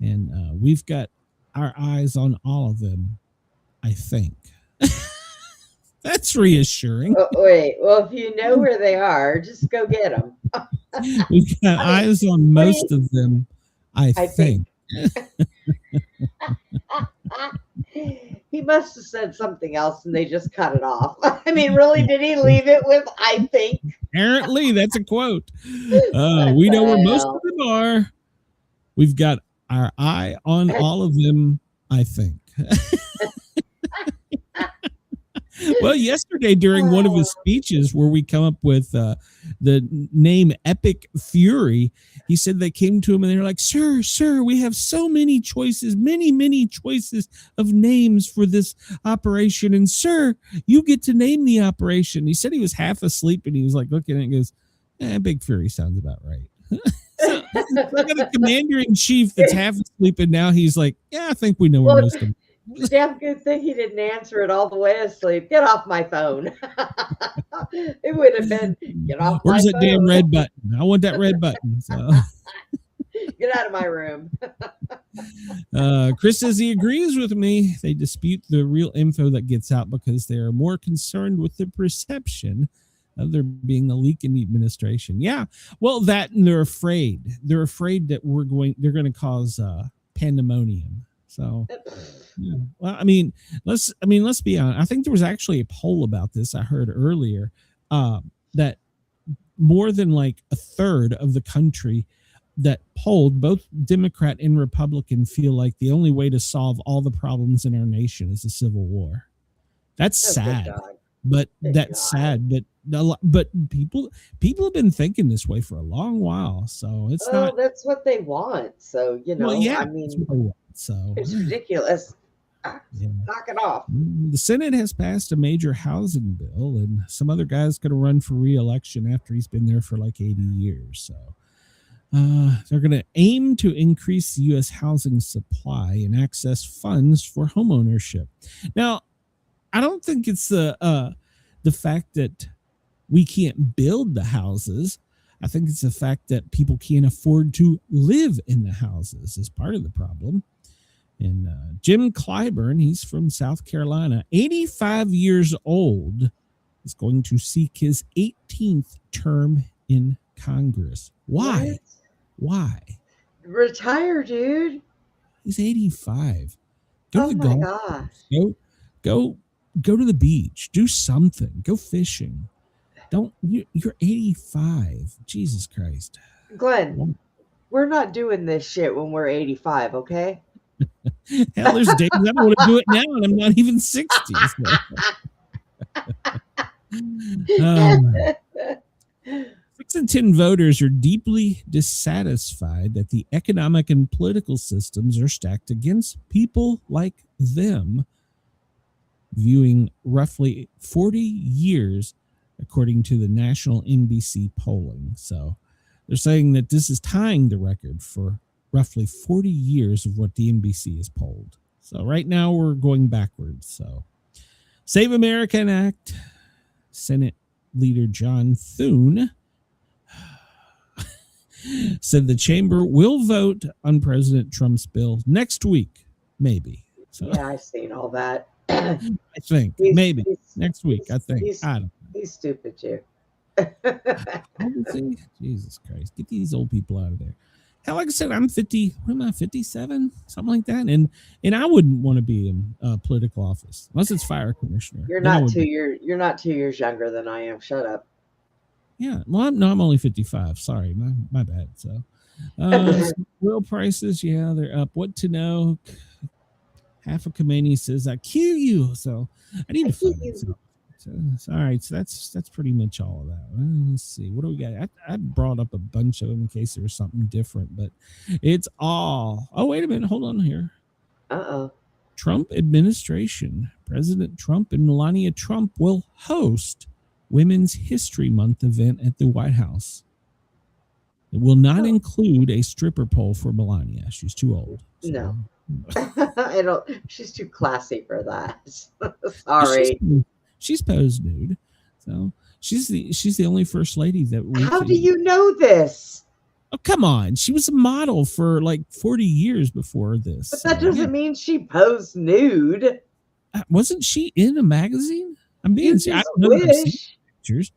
And we've got our eyes on all of them, I think. That's reassuring. Oh, wait, well, if you know where they are, just go get them. We've got eyes on most of them, I think. He must have said something else and they just cut it off. I mean, really, did he leave it with I think? Apparently, that's a quote. We know where most of them are. We've got our eye on all of them, I think. Well, yesterday during one of his speeches where we come up with the name Epic Fury, he said they came to him and they were like, sir, we have so many choices, many choices of names for this operation. And sir, you get to name the operation. He said he was half asleep and he was like looking at it and goes, Big Fury sounds about right. So look at the commander-in-chief that's half asleep and now he's like, I think we know where most of them. Damn good thing he didn't answer it all the way asleep. Get off my phone. It would have been, get off Where's my that phone. damn red button? I want that red button. So. Get out of my room. Chris says he agrees with me. They dispute the real info that gets out because they are more concerned with the perception of there being a leak in the administration. Yeah, well, that and they're afraid. They're afraid that they're going to cause pandemonium. So, yeah. Well, I mean, let's be honest. I think there was actually a poll about this I heard earlier that more than like a third of the country that polled, both Democrat and Republican, feel like the only way to solve all the problems in our nation is a civil war. That's sad, but sad. But people have been thinking this way for a long while. So it's not. That's what they want. So I mean. So it's ridiculous. Knock it off. The Senate has passed a major housing bill, and some other guy's going to run for re-election after he's been there for like 80 years. So they're going to aim to increase the U.S. housing supply and access funds for homeownership. Now, I don't think it's the fact that we can't build the houses. I think it's the fact that people can't afford to live in the houses is part of the problem. And Jim Clyburn, he's from South Carolina, 85 years old, is going to seek his 18th term in Congress. Why? What? Why? Retire, dude. He's 85. Go to the my golf. gosh. Go to the beach. Do something. Go fishing. You're 85. Jesus Christ. Glenn, we're not doing this shit when we're 85, okay? Hell, there's days I don't want to do it now, and I'm not even 60. So. 6 in 10 voters are deeply dissatisfied that the economic and political systems are stacked against people like them, viewing roughly 40 years, according to the national NBC polling. So they're saying that this is tying the record for roughly 40 years of what the NBC has polled. So right now we're going backwards. So Save America Act, Senate Leader John Thune said the chamber will vote on President Trump's bill next week, maybe. So, yeah, I've seen all that. I think maybe next week. I think. I don't know. He's stupid too. Jesus Christ, get these old people out of there. Hell, like I said, I'm 50. What am I, 57? Something like that. And I wouldn't want to be in political office unless it's fire commissioner. You're not 2 years younger than I am. Shut up. Yeah. Well, I'm only 55. Sorry, my bad. So, oil prices, yeah, they're up. What to know? Half of Khomeini says I kill you. So I need to find it. So, all right, so that's pretty much all of that. Let's see, what do we got? I brought up a bunch of them in case there was something different, but it's all. Oh, wait a minute, hold on here. Trump administration, President Trump and Melania Trump will host Women's History Month event at the White House. It will not include a stripper pole for Melania. She's too old. So. No, I don't. She's too classy for that. Sorry. She's posed nude, so she's the only first lady that. How do you know this? Oh, come on. She was a model for like 40 years before this. But that doesn't mean she posed nude. Wasn't she in a magazine? I'm being You I just don't know. I've seen wish. pictures.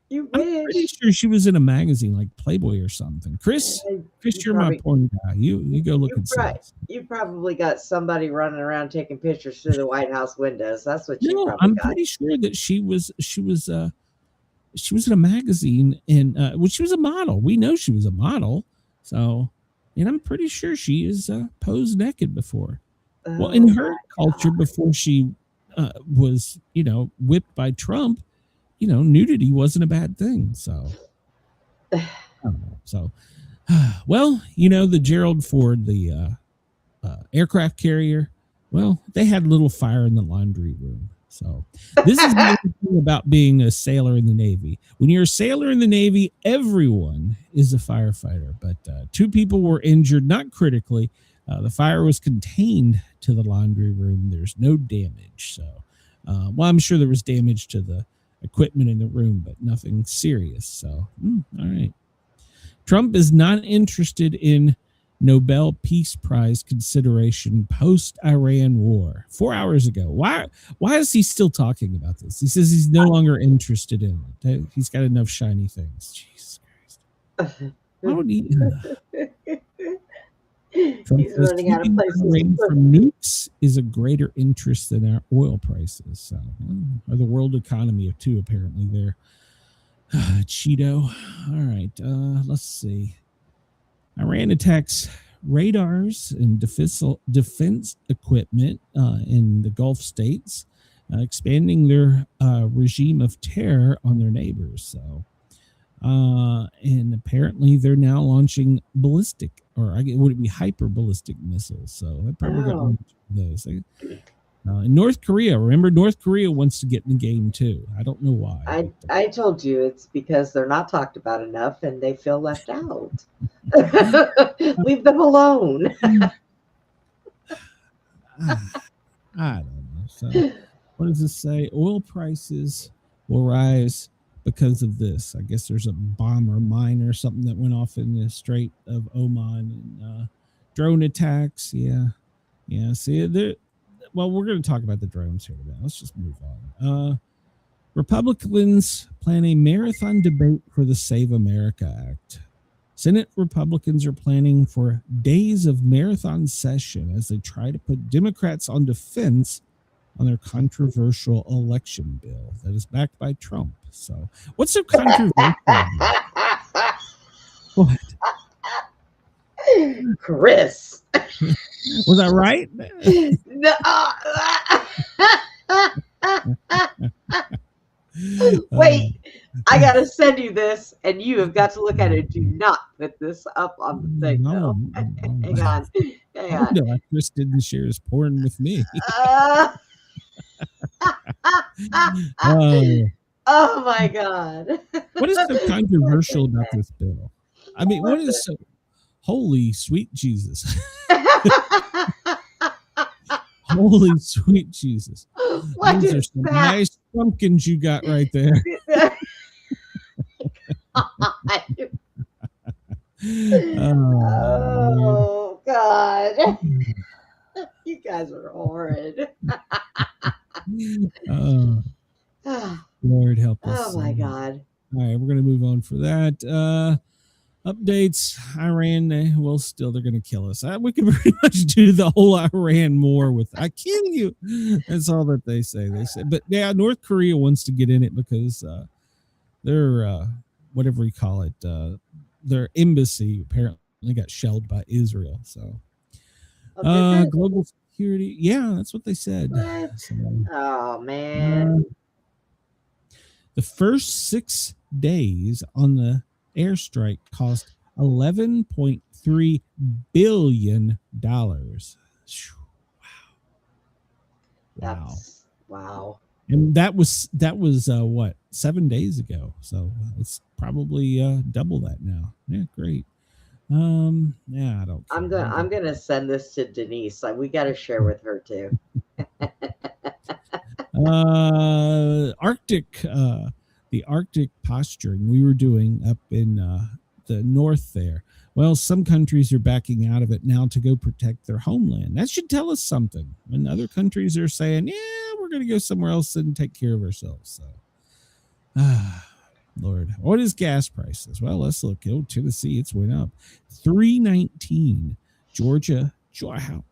You I'm pretty wish. sure she was in a magazine like Playboy or something. Chris, you're my porn guy. You go look and see. You probably got somebody running around taking pictures through the White House windows. That's what you No, probably I'm got. pretty sure that she was in a magazine and well, she was a model. We know she was a model. So, and I'm pretty sure she is posed naked before. Well, in her culture, before she was, whipped by Trump, nudity wasn't a bad thing. So, I don't know. So, well, the Gerald Ford, the aircraft carrier, well, they had a little fire in the laundry room. So, this is the thing about being a sailor in the Navy. When you're a sailor in the Navy, everyone is a firefighter. But 2 people were injured, not critically. The fire was contained to the laundry room. There's no damage. So, well, I'm sure there was damage to the equipment in the room, but nothing serious. So, all right. Trump is not interested in Nobel Peace Prize consideration post-Iran war. 4 hours ago. Why is he still talking about this? He says he's no longer interested in it. He's got enough shiny things. Jesus Christ. Why would he? Trump He's running out of places. From nukes is a greater interest than our oil prices. So, or the world economy too, apparently there. Cheeto. All right. Let's see. Iran attacks radars and defense equipment in the Gulf states, expanding their regime of terror on their neighbors. So, and apparently they're now launching ballistic, or would it be hyper ballistic missiles? So they probably got one of those. In North Korea, remember, North Korea wants to get in the game too. I don't know why. I told you it's because they're not talked about enough and they feel left out. Leave them alone. I don't know. So, what does this say? Oil prices will rise because of this. I guess there's a bomb or mine or something that went off in the Strait of Oman, and drone attacks. Yeah. See, well, we're going to talk about the drones here today. Let's just move on. Republicans plan a marathon debate for the Save America Act. Senate Republicans are planning for days of marathon session as they try to put Democrats on defense on their controversial election bill that is backed by Trump. So, what's so controversial? What? Chris. Was I right? No. Wait, I gotta send you this, and you have got to look at it. Do not put this up on the thing. No. Hang on. No, Chris didn't share his porn with me. Oh my God. What is so controversial about this bill? I mean, what is so holy sweet Jesus? Holy sweet Jesus. What Those are is some that? nice pumpkins you got right there. Oh God. You guys are horrid. Lord help us. Oh my God. All right, we're going to move on for that. Updates, Iran, they're going to kill us. We can pretty much do the whole Iran war with, I kill you. That's all that they say. But yeah, North Korea wants to get in it because their, whatever you call it, their embassy apparently got shelled by Israel. So, global security. Yeah, that's what they said. So, oh, man. The first 6 days on the airstrike cost $11.3 billion. Wow. And that was what, 7 days ago. So it's probably double that now. Yeah, great. Yeah, I don't care. I'm gonna send this to Denise. We got to share with her too. The Arctic posturing we were doing up in the north there. Well, some countries are backing out of it now to go protect their homeland. That should tell us something. When other countries are saying, yeah, we're going to go somewhere else and take care of ourselves. So, Lord, what is gas prices? Well, let's look. Oh, Tennessee, it's went up. $3.19. Georgia, wow,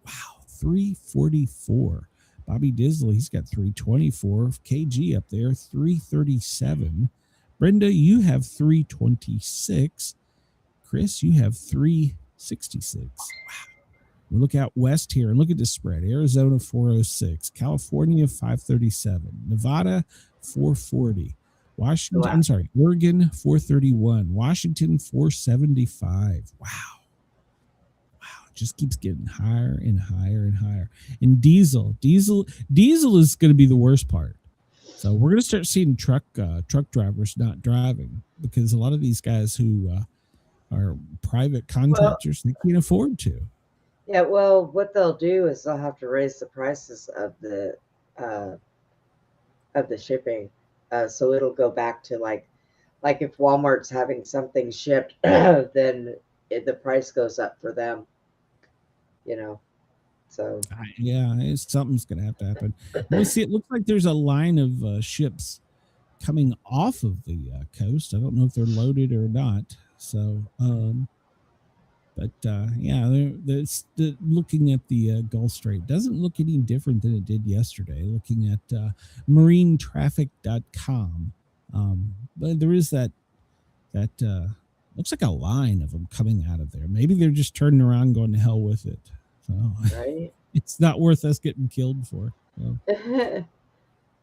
$3.44. Bobby Disley, he's got $3.24. KG up there, $3.37. Brenda, you have $3.26. Chris, you have $3.66. Wow. We look out west here and look at the spread. Arizona, $4.06. California, $5.37. Nevada, $4.40. Washington, wow. I'm sorry, Oregon, $4.31. Washington, $4.75. Wow. It just keeps getting higher and higher and higher. And diesel is going to be the worst part. So we're going to start seeing truck drivers not driving because a lot of these guys who are private contractors, they can't afford to. Yeah, well, what they'll do is they'll have to raise the prices of the shipping, so it'll go back to like if Walmart's having something shipped, then the price goes up for them. So yeah, something's going to have to happen. We'll see. It looks like there's a line of ships coming off of the coast. I don't know if they're loaded or not. So, but yeah, looking at the Gulf Strait doesn't look any different than it did yesterday. Looking at marinetraffic.com, but there is that looks like a line of them coming out of there. Maybe they're just turning around, going to hell with it. So, right? It's not worth us getting killed for. So. They're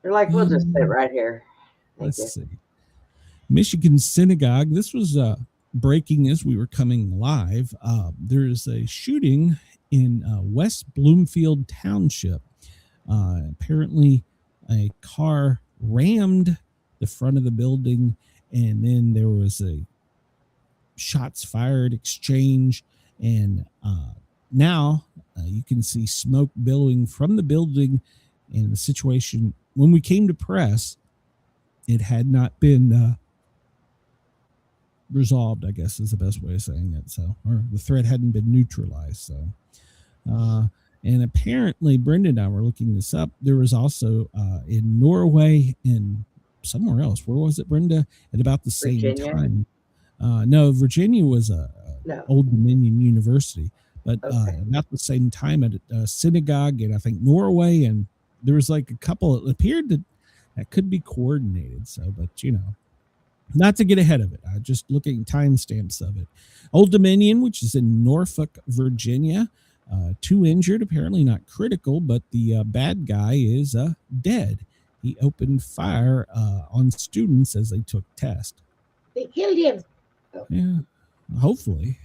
like, we'll just sit right here. Let's see. Michigan synagogue. This was breaking as we were coming live. There is a shooting in West Bloomfield Township. Apparently, a car rammed the front of the building, and then there was a shots fired exchange, and now you can see smoke billowing from the building. And the situation, when we came to press, it had not been resolved, I guess is the best way of saying it. So, or the threat hadn't been neutralized. So, and apparently, Brenda and I were looking this up. There was also in Norway and somewhere else. Where was it, Brenda? At about the same time. No, Virginia was Old Dominion University, but about the same time at a synagogue in, I think, Norway, and there was like a couple. It appeared that could be coordinated. So, but not to get ahead of it. Just looking at timestamps of it. Old Dominion, which is in Norfolk, Virginia, 2 injured, apparently not critical, but the bad guy is dead. He opened fire on students as they took tests. They killed him. Yeah, hopefully.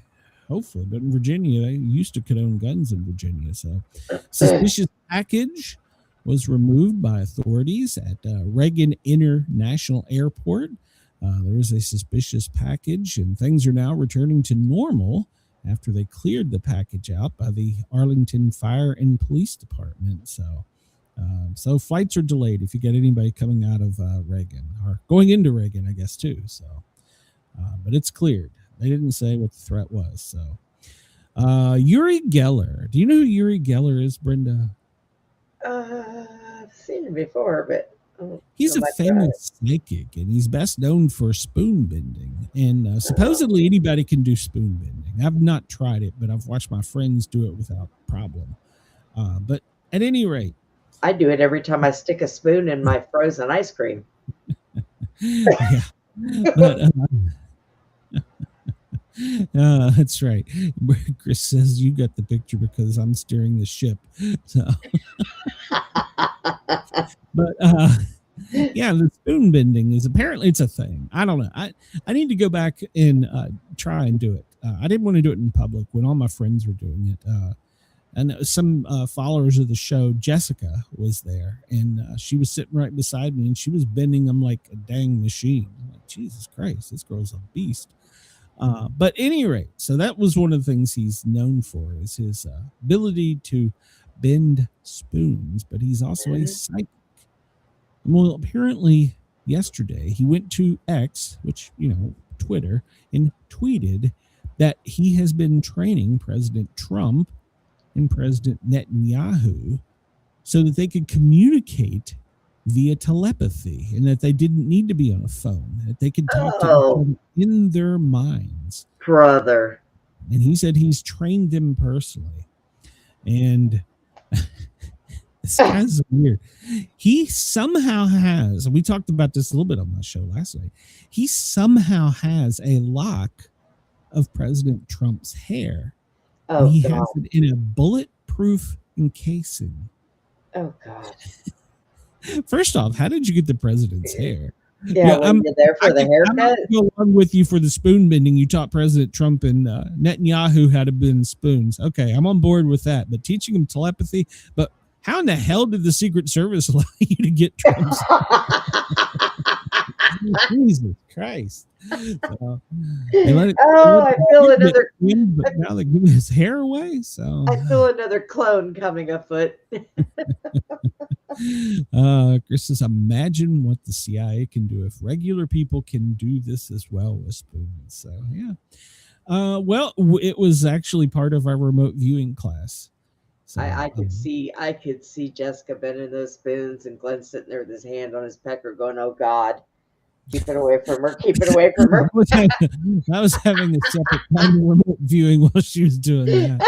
But in Virginia, they used to condone guns in Virginia. So, suspicious package was removed by authorities at Reagan International Airport. There is a suspicious package, and things are now returning to normal after they cleared the package out by the Arlington Fire and Police Department. So, so flights are delayed if you get anybody coming out of Reagan or going into Reagan, I guess, too. So, but it's cleared. They didn't say what the threat was. So, Uri Geller. Do you know who Uri Geller is, Brenda? I've seen him before, but he's a famous psychic, and he's best known for spoon bending. And supposedly anybody can do spoon bending. I've not tried it, but I've watched my friends do it without problem. But at any rate, I do it every time I stick a spoon in my frozen ice cream. Yeah, but that's right. Chris says you got the picture because I'm steering the ship. So, but yeah, the spoon bending is apparently it's a thing. I don't know. I need to go back and try and do it. I didn't want to do it in public when all my friends were doing it. And some followers of the show, Jessica, was there, and she was sitting right beside me, and she was bending them like a dang machine. I'm like, Jesus Christ, this girl's a beast. But at any rate, so that was one of the things he's known for is his ability to bend spoons, but he's also a psychic. Well, apparently yesterday he went to X, which, Twitter and tweeted that he has been training President Trump and President Netanyahu so that they could communicate via telepathy and that they didn't need to be on a phone, that they could talk to each other in their minds. Brother. And he said he's trained them personally. And this guy's weird. He somehow has, we talked about this a little bit on my show last night, he somehow has a lock of President Trump's hair. Oh, he God. has it in a bulletproof encasing. Oh, God. First off, how did you get the president's hair? Yeah, when you're there for the haircut. I'm not going to go along with you for the spoon bending. You taught President Trump and Netanyahu how to bend spoons. Okay, I'm on board with that. But teaching him telepathy, but how in the hell did the Secret Service allow you to get Trump's? Jesus Christ. I feel another. But now they're giving his hair away. So I feel another clone coming afoot. Chris says, imagine what the CIA can do if regular people can do this as well with spoons. So yeah. Well, it was actually part of our remote viewing class. So, I could see Jessica bending those spoons and Glenn sitting there with his hand on his pecker going, oh God, keep it away from her, keep it away from her. I was having a separate kind of remote viewing while she was doing that.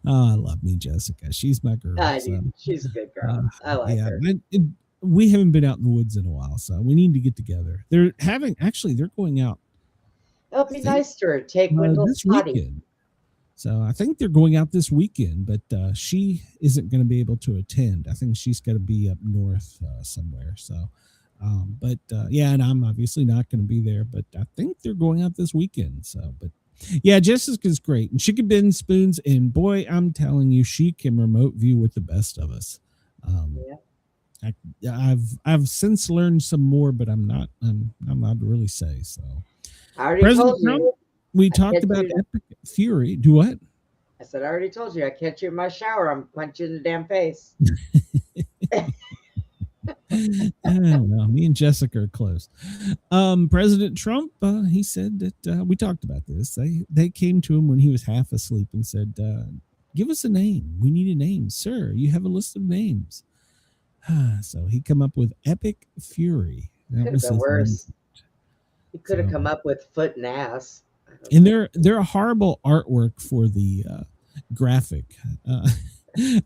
Oh, I love me, Jessica. She's my girl. She's a good girl. I like her. We haven't been out in the woods in a while, so we need to get together. They're going out. It'll be nice to her. Take Wendell's potty. So I think they're going out this weekend, but she isn't going to be able to attend. I think she's got to be up north somewhere. So, yeah, and I'm obviously not going to be there, but I think they're going out this weekend. So, but yeah, Jessica's great, and she can bend spoons, and boy, I'm telling you, she can remote view with the best of us. I've since learned some more, but I'm not allowed to really say. So, I already told you. Trump, we talked about epic fury. Do what? I said, I already told you. I catch you in my shower, I'm punching you in the damn face. I don't know. Me and Jessica are close. President Trump, he said that we talked about this. They came to him when he was half asleep and said, give us a name. We need a name. Sir, you have a list of names. So he come up with Epic Fury. That was been worse. Name. He could have come up with Foot and Ass. And they're a horrible artwork for the graphic.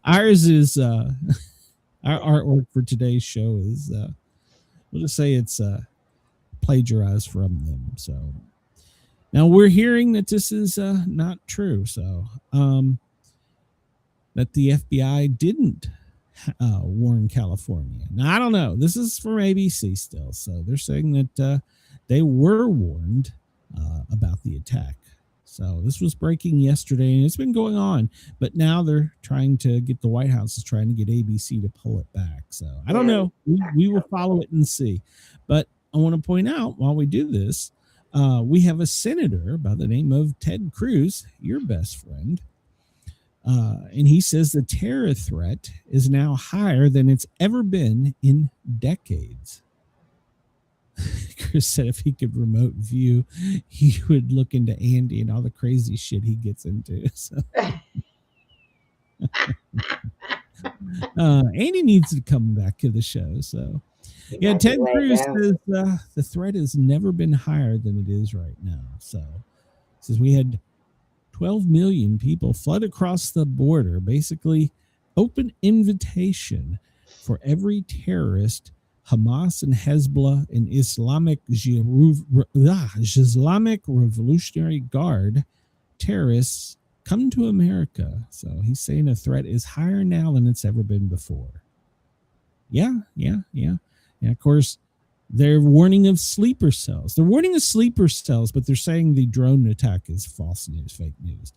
Ours is our artwork for today's show is we'll just say it's plagiarized from them. So now we're hearing that this is not true. So that the FBI didn't warn California. Now I don't know. This is from ABC still. So they're saying that they were warned about the attack. So this was breaking yesterday, and it's been going on. But now they're trying to get the White House is trying to get ABC to pull it back. So I don't know. We will follow it and see. But I want to point out while we do this, we have a senator by the name of Ted Cruz, your best friend. And he says the terror threat is now higher than it's ever been in decades. Chris said if he could remote view, he would look into Andy and all the crazy shit he gets into. So. Andy needs to come back to the show. So, yeah, Ted Cruz says the threat has never been higher than it is right now. So, says we had 12 million people flood across the border, basically open invitation for every terrorist. Hamas and Hezbollah and Islamic Revolutionary Guard terrorists come to America. So he's saying the threat is higher now than it's ever been before. Yeah. Of course, they're warning of sleeper cells. They're warning of sleeper cells, but they're saying the drone attack is false news, fake news.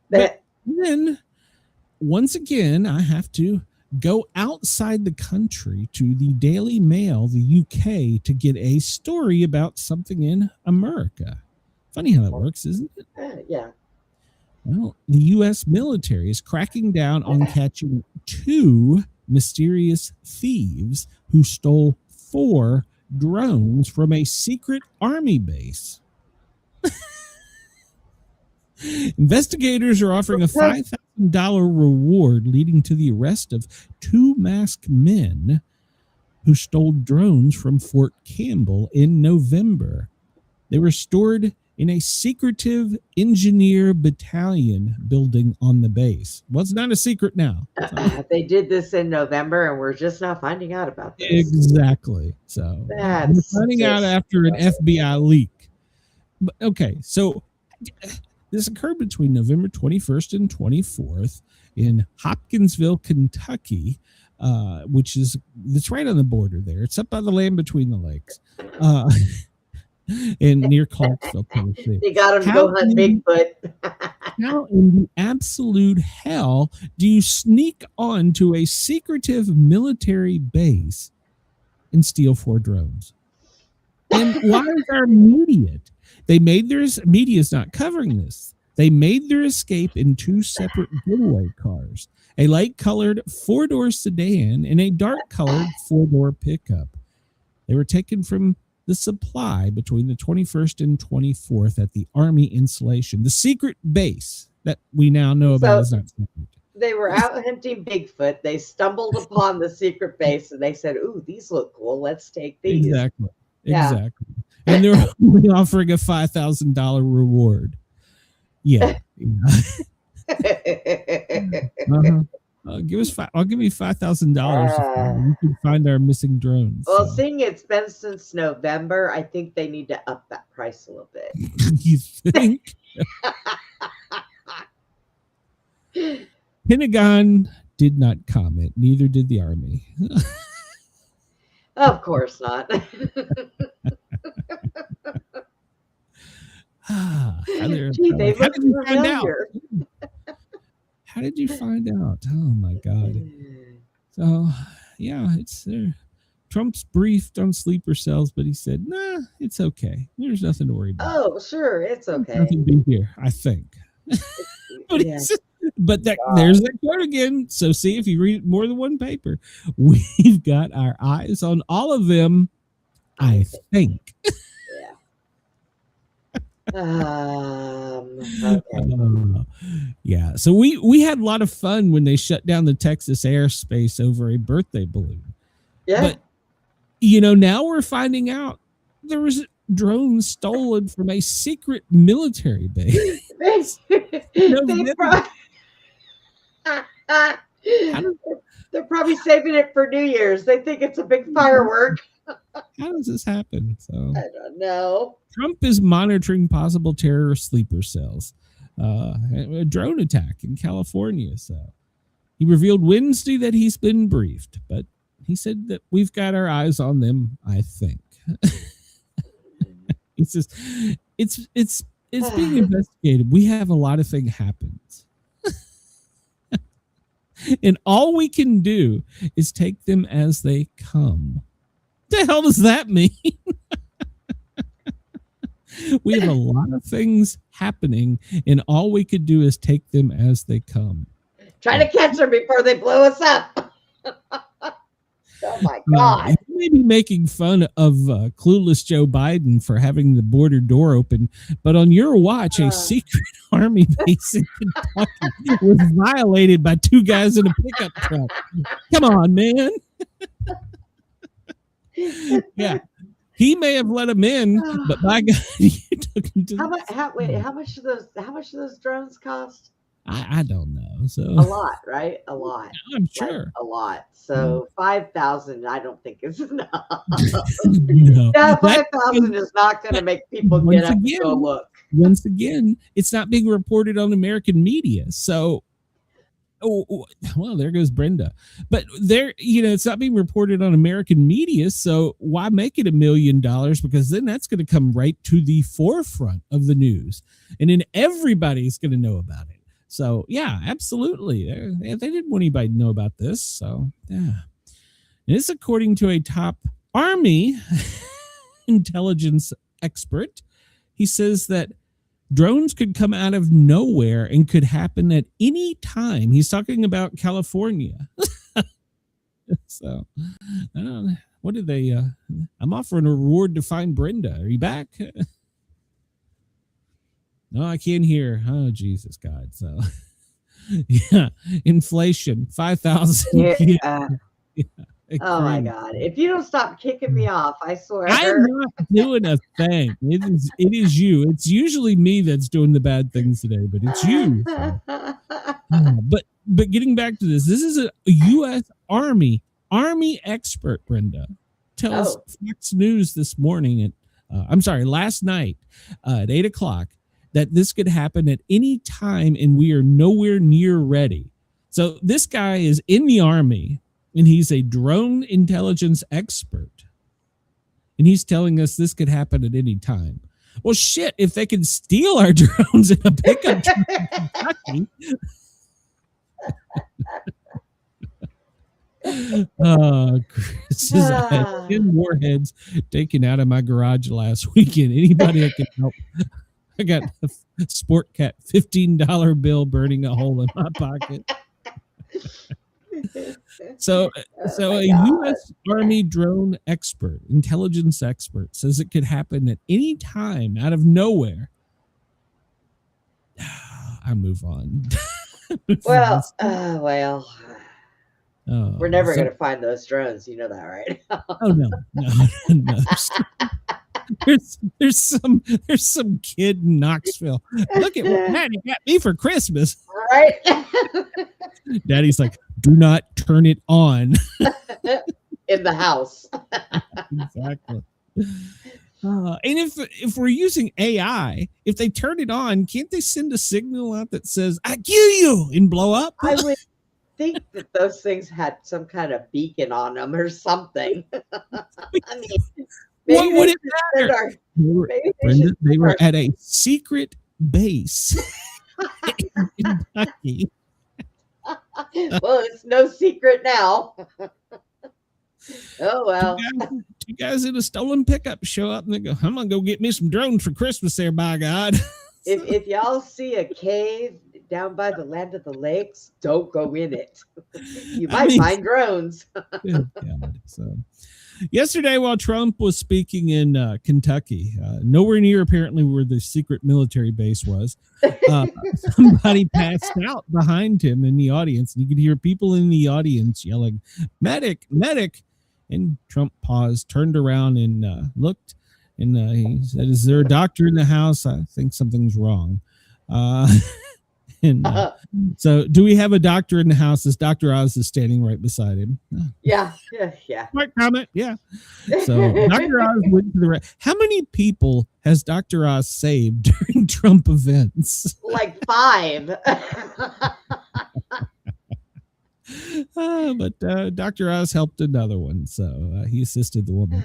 But then, once again, I have to go outside the country to the Daily Mail, the UK, to get a story about something in America. Funny how that works, isn't it? Yeah. Well, the U.S. military is cracking down on catching 2 mysterious thieves who stole 4 drones from a secret army base. Investigators are offering a $5,000 reward leading to the arrest of 2 masked men who stole drones from Fort Campbell in November. They were stored in a secretive engineer battalion building on the base. Well, it's not a secret now. They did this in November, and we're just now finding out about this. Exactly. So we're finding out after an FBI leak. But, okay, so this occurred between November 21st and 24th in Hopkinsville, Kentucky, it's right on the border there. It's up by the land between the lakes. And near Clarksville, Tennessee. You got him to go hunt Bigfoot. How in the absolute hell do you sneak onto a secretive military base and steal 4 drones? And why is our media? Media's not covering this. They made their escape in 2 separate getaway cars, a light-colored 4-door sedan and a dark-colored 4-door pickup. They were taken from the supply between the 21st and 24th at the Army installation. The secret base that we now know about is not secret. They were out hunting Bigfoot. They stumbled upon the secret base and they said, "Ooh, these look cool. Let's take these." Exactly. And they were offering a $5,000 reward. Yeah. Uh-huh. I'll give you $5,000 if you can find our missing drones. Well, seeing it's been since November, I think they need to up that price a little bit. You think? Pentagon did not comment. Neither did the Army. Of course not. How did you find out? How did you find out? Oh my God. So yeah, it's there. Trump's briefed on sleeper cells, but he said, "Nah, it's okay. There's nothing to worry about." Oh, sure, it's okay. Nothing to be here, I think. But there's that quote again. So see if you read more than one paper. We've got our eyes on all of them, I think. Okay. Yeah. So we had a lot of fun when they shut down the Texas airspace over a birthday balloon. Yeah. But now we're finding out there was drones stolen from a secret military base. They're probably saving it for New Year's. They think it's a big firework. How does this happen? So I don't know. Trump is monitoring possible terrorist sleeper cells. A drone attack in California. So he revealed Wednesday that he's been briefed, but he said that we've got our eyes on them, I think. He says it's being investigated. We have a lot of things happens. And all we can do is take them as they come. What the hell does that mean? We have a lot of things happening, and all we could do is take them as they come. Try to catch them before they blow us up. Oh my God. You may be making fun of clueless Joe Biden for having the border door open, but on your watch, a secret army base in Kentucky was violated by 2 guys in a pickup truck. Come on, man. Yeah. He may have let him in, but by God, you took him to how much do those drones cost? I don't know. So a lot, right? A lot. I'm sure. A lot. So 5,000, I don't think is enough. No. 5,000 is not going to make people get up and go look. Once again, it's not being reported on American media. So, well, there goes Brenda. But it's not being reported on American media. So why make it $1 million? Because then that's going to come right to the forefront of the news, and then everybody's going to know about it. So yeah, absolutely. They didn't want anybody to know about this. So yeah, and it's according to a top Army intelligence expert. He says that drones could come out of nowhere and could happen at any time. He's talking about California. So I don't know. What did they I'm offering a reward to find Brenda. Are you back? No, I can't hear. Oh, Jesus God. So, yeah, inflation, 5,000. Yeah. Yeah, Oh my crazy. God. If you don't stop kicking me off, I swear. I'm not doing a thing. It is you. It's usually me that's doing the bad things today, but it's you. So. But getting back to this is a U.S. Army expert, Brenda, tells Fox News this morning last night at 8:00 that this could happen at any time and we are nowhere near ready. So this guy is in the Army and he's a drone intelligence expert. And he's telling us this could happen at any time. Well, shit, if they can steal our drones in a pickup truck in Kentucky. Chris says, I had 10 warheads taken out of my garage last weekend. Anybody that can help? I got a Sport Cat $15 bill burning a hole in my pocket. So a U.S. Army drone expert, intelligence expert, says it could happen at any time out of nowhere. I move on. We're never going to find those drones. You know that, right? Oh no. There's some kid in Knoxville. Look at what Daddy got me for Christmas. Right. Daddy's like, do not turn it on. In the house. Exactly. And if we're using AI, if they turn it on, can't they send a signal out that says, I kill you, and blow up? I would think that those things had some kind of beacon on them or something. I mean, what would it matter? They were at a secret base in Kentucky. Well, it's no secret now. Oh, well. Two guys in a stolen pickup show up and they go, I'm going to go get me some drones for Christmas there, by God. If y'all see a cave down by the land of the lakes, don't go in it. You might find drones. So, yesterday, while Trump was speaking in Kentucky, nowhere near apparently where the secret military base was, somebody passed out behind him in the audience. And you could hear people in the audience yelling, medic, medic. And Trump paused, turned around and looked. And he said, is there a doctor in the house? I think something's wrong. So do we have a doctor in the house? As Dr. Oz is standing right beside him. Yeah. Right comment. Yeah. So Dr. Oz went to the right. How many people has Dr. Oz saved during Trump events? Like 5. But Dr. Oz helped another one, so he assisted the woman.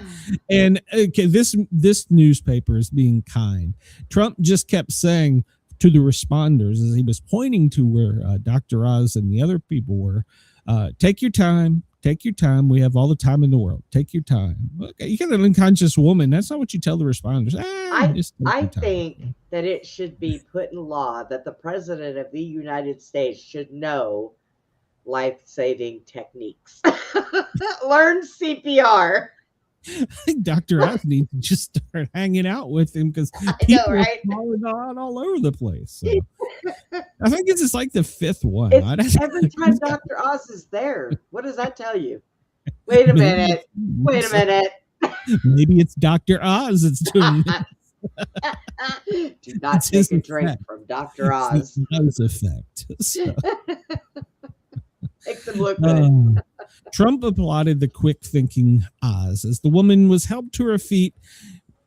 And okay, this newspaper is being kind. Trump just kept saying to the responders as he was pointing to where Dr. Oz and the other people were, take your time. We have all the time in the world. Take your time. Okay, you got an unconscious woman. That's not what you tell the responders. I think that it should be put in law that the president of the United States should know life-saving techniques. Learn CPR. I think Dr. Oz needs to just start hanging out with him because people are falling on all over the place. So. I think this is like the 5th one. Every time Dr. Oz is there, what does that tell you? Wait a minute. Maybe it's Dr. Oz that's doing this. Do not take a drink from Dr. Oz. It's effect. So. Makes them look good. Trump applauded the quick-thinking Oz as the woman was helped to her feet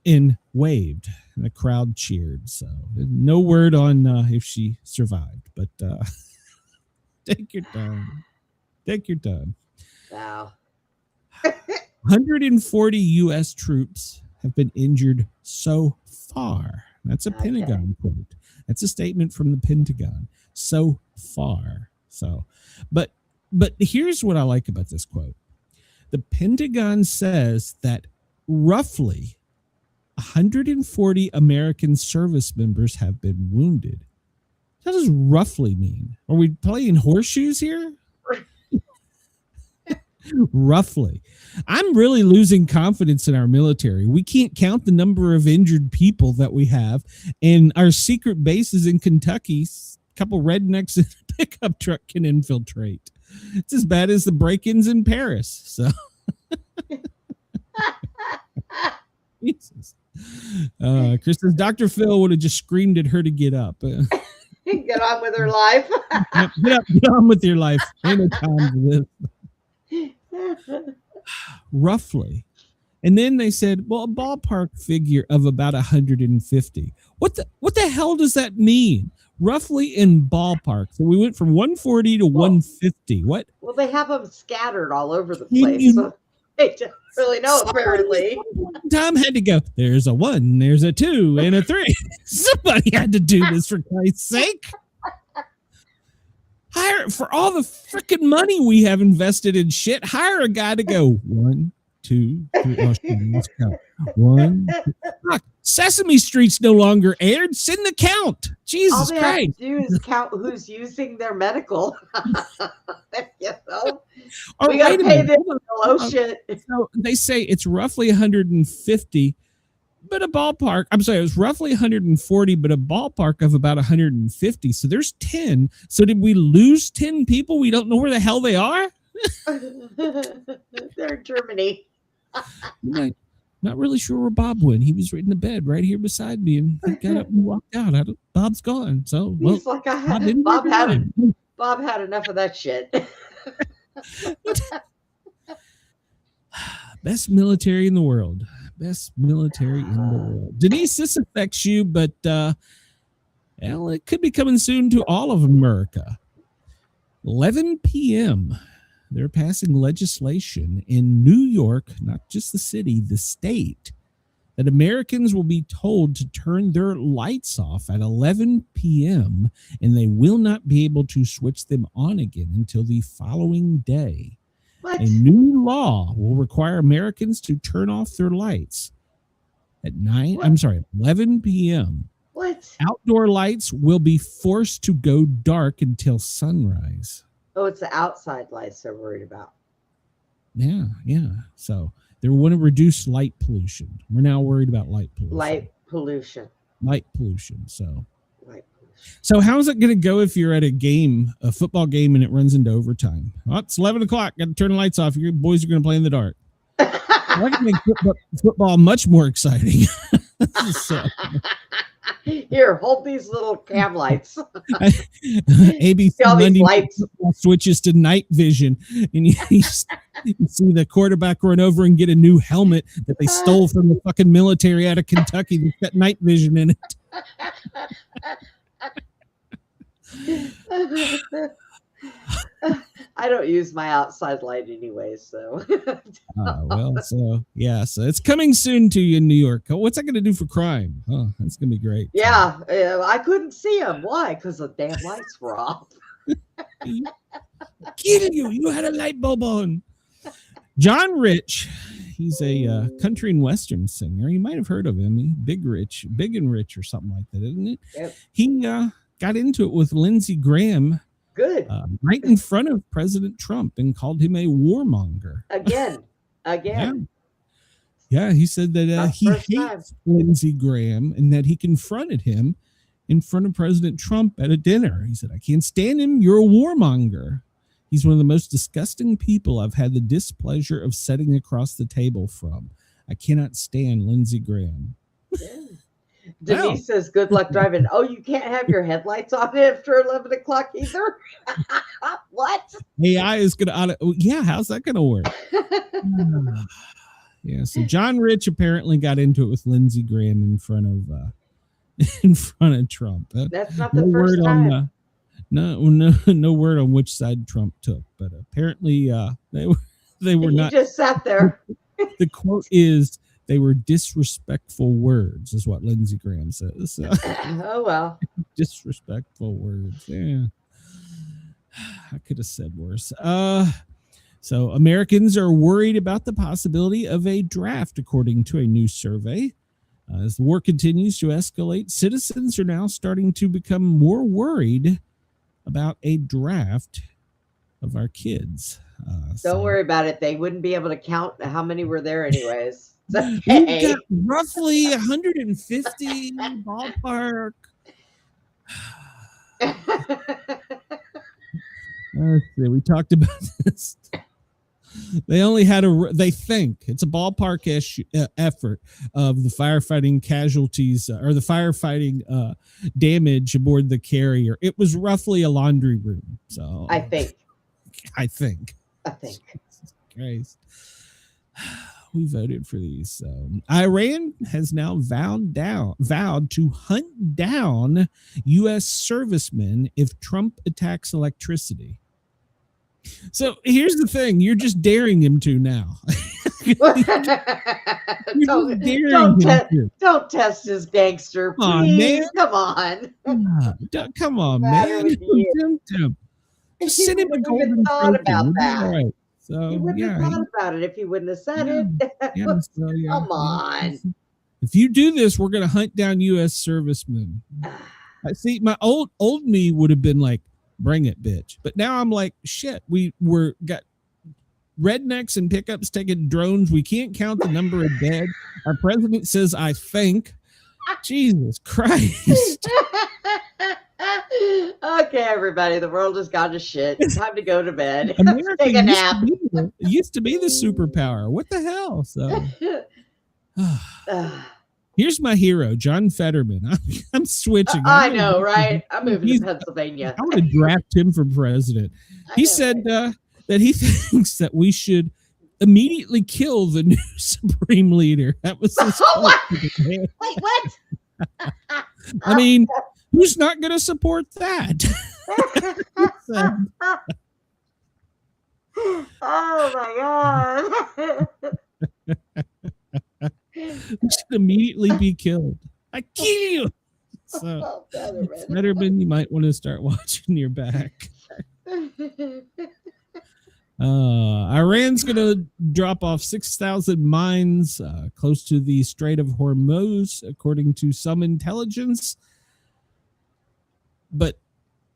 and waved, and the crowd cheered. So no word on if she survived, but take your time. Wow. 140 U.S. troops have been injured so far. That's a Pentagon quote. That's a statement from the Pentagon. So far. So, but here's what I like about this quote. The Pentagon says that roughly 140 American service members have been wounded. What does roughly mean? Are we playing horseshoes here? Roughly. I'm really losing confidence in our military. We can't count the number of injured people that we have, and our secret bases in Kentucky, a couple rednecks in a pickup truck can infiltrate. It's as bad as the break-ins in Paris. So, Jesus. Chris says Dr. Phil would have just screamed at her to get up. Get on with her life. Get on with your life. Ain't no time for this. Roughly. And then they said, well, a ballpark figure of about 150. What the hell does that mean? Roughly in ballpark. So we went from 140 to 150. What? Well, they have them scattered all over the place. So they don't really know, apparently. Tom had to go, there's a 1, there's a 2, and a 3. Somebody had to do this, for Christ's sake. Hire, for all the freaking money we have invested in shit, hire a guy to go 1, 2, 3. Oh, shit, let's count. 1, 2. Fuck, Sesame Street's no longer aired. Send the count. Jesus Christ. All they have to do is count who's using their medical. You know? We got to pay them. Oh, shit. So they say it's roughly 150, but a ballpark. I'm sorry, it was roughly 140, but a ballpark of about 150. So there's 10. So did we lose 10 people? We don't know where the hell they are? They're in Germany. Not really sure where Bob went. He was right in the bed right here beside me, and he got up and walked out. Bob's gone. So well, he's like, Bob had enough of that shit. Best military in the world. Best military in the world. Denise, this affects you, but well, it could be coming soon to all of America. 11 p.m. They're passing legislation in New York, not just the city, the state, that Americans will be told to turn their lights off at 11 p.m. and they will not be able to switch them on again until the following day. What? A new law will require Americans to turn off their lights at 11 p.m. What? Outdoor lights will be forced to go dark until sunrise. Oh, it's the outside lights they're worried about. Yeah. So they want to reduce light pollution. We're now worried about light pollution. So how's it going to go if you're at a football game, and it runs into overtime? Well, it's 11 o'clock. Got to turn the lights off. Your boys are going to play in the dark. That can make football much more exciting. So. Here, hold these little cam lights. ABC Monday lights switches to night vision, and you see the quarterback run over and get a new helmet that they stole from the fucking military out of Kentucky. That's got night vision in it. I don't use my outside light anyway, so. So it's coming soon to you in New York. What's that going to do for crime? Oh, that's going to be great. Yeah, I couldn't see them. Why? Because the damn lights were off. Kidding you! You had a light bulb on. John Rich, he's a country and western singer. You might have heard of him. Big and Rich, or something like that, isn't it? Yep. He got into it with Lindsey Graham. Good. Right in front of President Trump, and called him a warmonger. Again. Yeah, he said that he hates Lindsey Graham, and that he confronted him in front of President Trump at a dinner. He said, I can't stand him. You're a warmonger. He's one of the most disgusting people I've had the displeasure of sitting across the table from. I cannot stand Lindsey Graham. Yeah. Denise says, good luck driving. Oh, you can't have your headlights on after 11 o'clock either? What? AI is going to, how's that going to work? So John Rich apparently got into it with Lindsey Graham in front of Trump. That's not the first time. No word on which side Trump took, but apparently they were not. He just sat there. The quote is, they were disrespectful words, is what Lindsey Graham says. So. Oh, well. Disrespectful words. Yeah. I could have said worse. So Americans are worried about the possibility of a draft, according to a new survey. As the war continues to escalate, citizens are now starting to become more worried about a draft of our kids. Don't worry about it. They wouldn't be able to count how many were there anyways. It's We've okay. got roughly 150 ballpark. Let's see. We talked about this. They only had they think it's a ballpark effort of the firefighting casualties or the firefighting damage aboard the carrier. It was roughly a laundry room. So I think. Christ. We voted for these. So Iran has now vowed to hunt down U.S. servicemen if Trump attacks electricity. So here's the thing: you're just daring him to now. Don't test his gangster, please. Come on, come on, man. Just send him a golden thought about that. Right. So he wouldn't have thought about it if he wouldn't have said it. Come on. If you do this, we're gonna hunt down U.S. servicemen. I see. My old me would have been like, "Bring it, bitch!" But now I'm like, "Shit, we're got rednecks and pickups taking drones. We can't count the number of dead. Our president says, I think." Jesus Christ. Okay, everybody, the world has gone to shit. It's time to go to bed. Take a nap. It used to be the superpower. What the hell? So here's my hero, John Fetterman. I'm switching. I know, right? I'm moving to Pennsylvania. I want to draft him for president. He said that he thinks that we should immediately kill the new supreme leader. That was his Wait, what? I mean, who's not going to support that? Oh my God. We should immediately be killed. I kill you. So, Fetterman, you might want to start watching your back. Iran's going to drop off 6,000 mines close to the Strait of Hormuz, according to some intelligence. But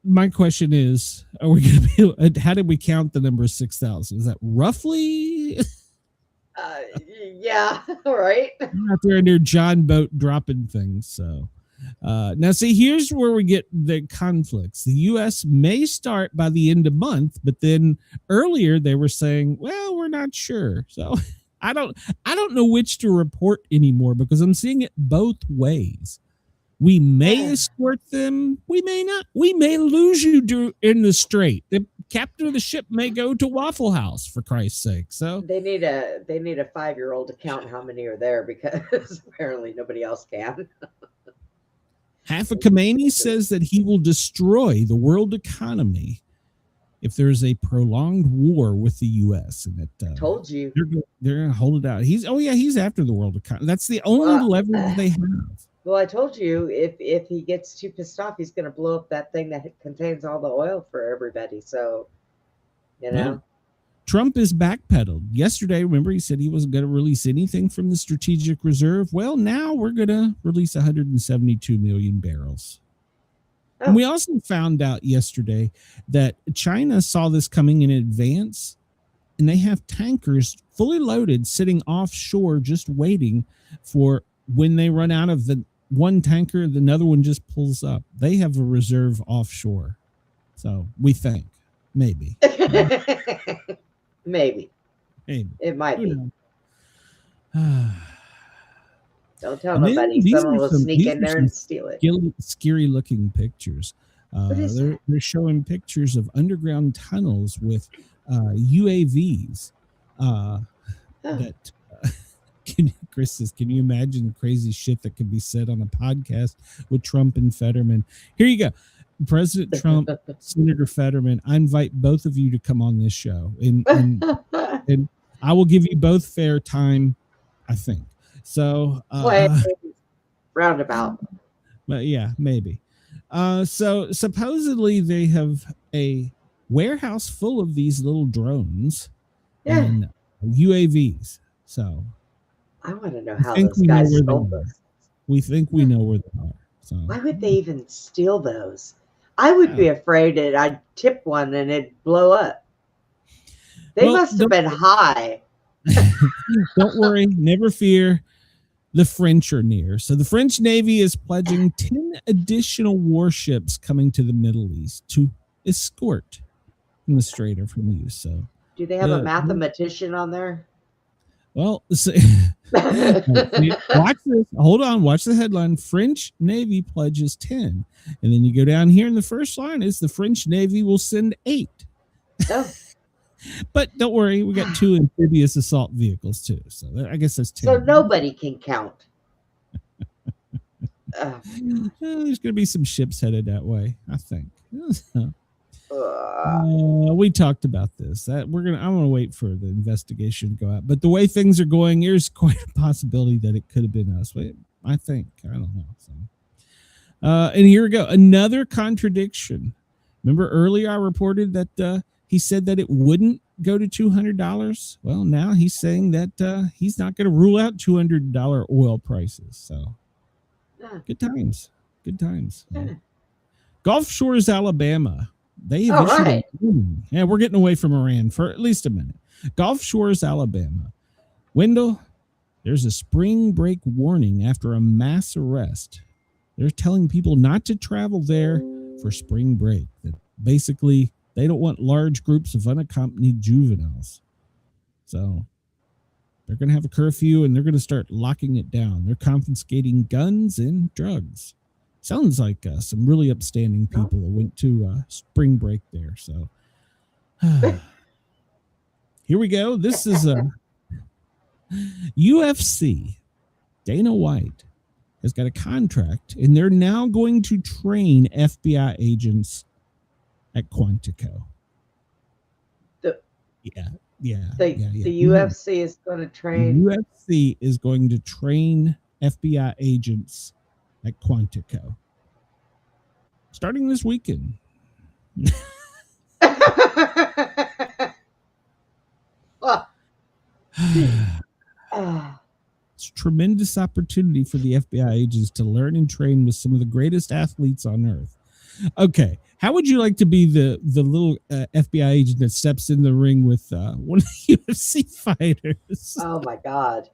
my question is, are we going to be? How did we count the number 6,000? Is that roughly? Yeah, all right. Out there in their John boat dropping things. So now, see, here's where we get the conflicts. The U.S. may start by the end of month, but then earlier they were saying, well, we're not sure. So I don't know which to report anymore because I'm seeing it both ways. We may escort them. We may not. We may lose you in the strait. The captain of the ship may go to Waffle House, for Christ's sake. So they need a 5-year-old to count how many are there because apparently nobody else can. Half of Khamenei says that he will destroy the world economy if there's a prolonged war with the U.S. And that told you they're going to hold it out. He's after the world economy. That's the only leverage they have. Well, I told you if he gets too pissed off, he's going to blow up that thing that contains all the oil for everybody. So, you know. Well, Trump is backpedaled. Yesterday, remember, he said he wasn't going to release anything from the strategic reserve. Well, now we're going to release 172 million barrels. Oh. And we also found out yesterday that China saw this coming in advance, and they have tankers fully loaded sitting offshore just waiting for when they run out of the one tanker, the another one just pulls up. They have a reserve offshore. So we think maybe. Maybe. It might be. Don't tell nobody. Someone will sneak in there and steal it. Scary looking pictures. They're showing pictures of underground tunnels with UAVs. Chris says, can you imagine the crazy shit that could be said on a podcast with Trump and Fetterman? Here you go. President Trump, Senator Fetterman, I invite both of you to come on this show. And I will give you both fair time, I think. So roundabout. But yeah, maybe. So supposedly they have a warehouse full of these little drones and UAVs. So I want to know how those guys stole those. We think we know where they are. So why would they even steal those? I would be afraid that I'd tip one and it'd blow up. They Well, must have been high. Don't worry, never fear. The French are near. So the French Navy is pledging 10 additional warships coming to the Middle East to escort from the Strait of Hormuz. So Do they have a mathematician on there? well, so, watch this. Hold on. Watch the headline. French Navy pledges 10. And then you go down here, and the first line is the French Navy will send 8. Oh. But don't worry, we got 2 amphibious assault vehicles too. So I guess that's 10. So nobody can count. There's going to be some ships headed that way, I think. We talked about this. I'm going to wait for the investigation to go out. But the way things are going, there's quite a possibility that it could have been us. I think. I don't know. So. And here we go. Another contradiction. Remember earlier I reported that he said that it wouldn't go to $200. Well, now he's saying that he's not going to rule out $200 oil prices. So good times. Good times. Gulf Shores, Alabama. They have issued a warning. Yeah, we're getting away from Iran for at least a minute. Gulf Shores, Alabama. Wendell, there's a spring break warning after a mass arrest. They're telling people not to travel there for spring break. That basically, they don't want large groups of unaccompanied juveniles. So they're going to have a curfew and they're going to start locking it down. They're confiscating guns and drugs. Sounds like some really upstanding people that went to spring break there. So here we go. This is a UFC. Dana White has got a contract, and they're now going to train FBI agents at Quantico. The The UFC is going to train. The UFC is going to train FBI agents at Quantico starting this weekend. It's a tremendous opportunity for the FBI agents to learn and train with some of the greatest athletes on earth. Okay, how would you like to be the little FBI agent that steps in the ring with one of the UFC fighters? Oh my God.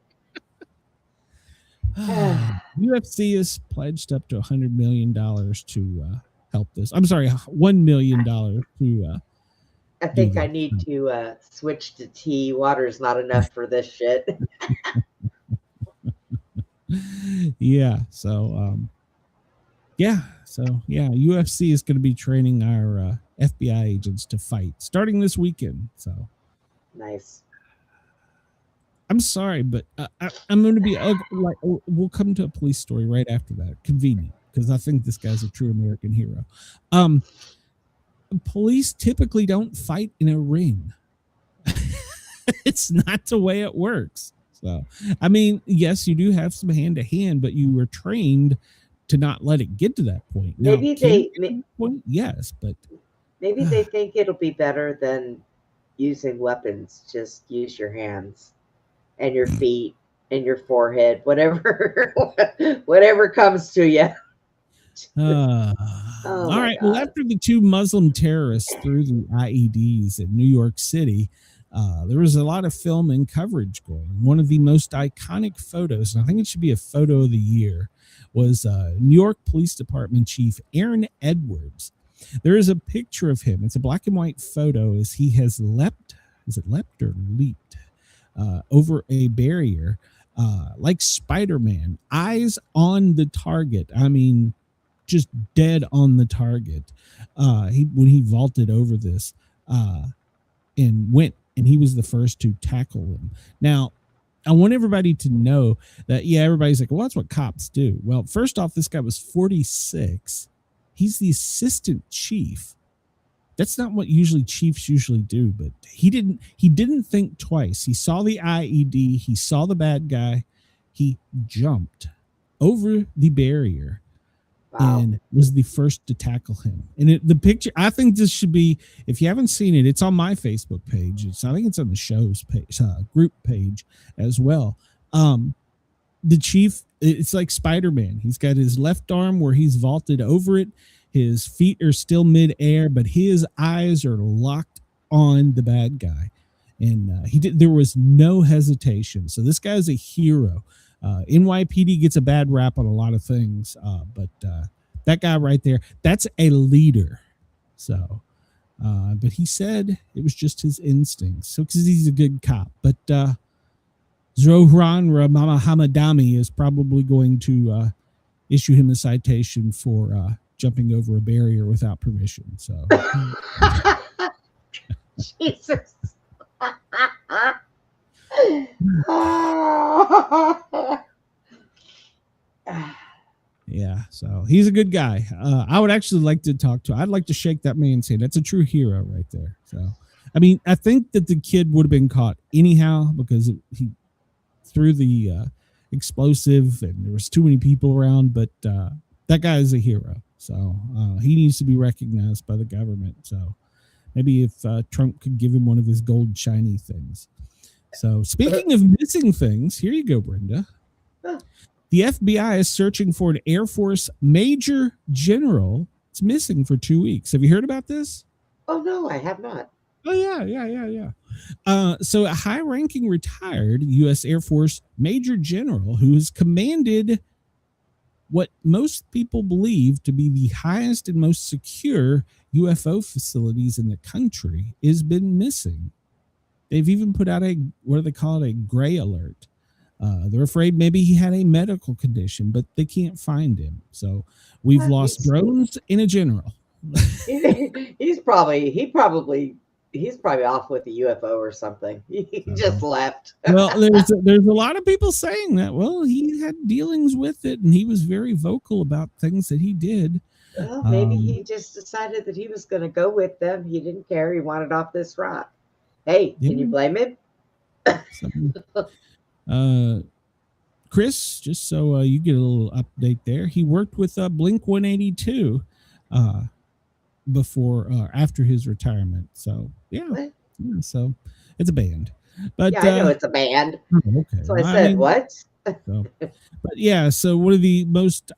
UFC has pledged up to $100 million to help this. I'm sorry, $1 million to. I think I need to switch to tea. Water's not enough for this shit. Yeah. So, UFC is going to be training our FBI agents to fight starting this weekend. So nice. I'm sorry, but I'm going to be we'll come to a police story right after that. Convenient, because I think this guy's a true American hero. Police typically don't fight in a ring. It's not the way it works. So, I mean, yes, you do have some hand to hand, but you were trained to not let it get to that point. Now, yes, but maybe they think it'll be better than using weapons. Just use your hands and your feet and your forehead, whatever comes to you. All right. Well, after the 2 Muslim terrorists threw the IEDs in New York City, there was a lot of film and coverage going. One of the most iconic photos, and I think it should be a photo of the year, was New York Police Department Chief Aaron Edwards. There is a picture of him. It's a black and white photo as he has leapt over a barrier like Spider-Man, eyes on the target. I mean, just dead on the target. When he vaulted over this and went, and he was the first to tackle him. Now, I want everybody to know that, everybody's like, well, that's what cops do. Well, first off, this guy was 46. He's the assistant chief. That's not what chiefs usually do, but he didn't think twice. He saw the IED. He saw the bad guy. He jumped over the barrier. Wow. And was the first to tackle him. And the picture, I think this should be, if you haven't seen it, it's on my Facebook page. I think it's on the show's page, group page as well. The chief, it's like Spider-Man. He's got his left arm where he's vaulted over it. His feet are still mid-air, but his eyes are locked on the bad guy. And he did. There was no hesitation. So this guy's a hero. NYPD gets a bad rap on a lot of things, but that guy right there, that's a leader. So, but he said it was just his instincts. So, because he's a good cop. But Zohran Hamadami is probably going to issue him a citation for jumping over a barrier without permission. So, Jesus. yeah, so he's a good guy. I would actually like to talk to. I'd like to shake that man's hand. That's a true hero right there. So, I mean, I think that the kid would have been caught anyhow because he threw the explosive and there was too many people around. But that guy is a hero. So he needs to be recognized by the government. So maybe if Trump could give him one of his gold shiny things. So speaking of missing things, here you go, Brenda. The FBI is searching for an Air Force Major General. It's missing for 2 weeks. Have you heard about this? Oh, no, I have not. Oh, yeah. So a high-ranking retired U.S. Air Force Major General who has commanded what most people believe to be the highest and most secure UFO facilities in the country has been missing. They've even put out what do they call it, a gray alert. They're afraid maybe he had a medical condition, but they can't find him. So we've lost drones and a general. He's probably off with the UFO or something. He just left. Well, there's a lot of people saying that. Well, he had dealings with it, and he was very vocal about things that he did. Well, maybe he just decided that he was going to go with them. He didn't care. He wanted off this rock. Hey, can you blame him? Chris, just so you get a little update there, he worked with Blink 182 before after his retirement. So yeah, so it's a band. But yeah, I know it's a band. Okay. So I said what? So, but yeah, so one of the most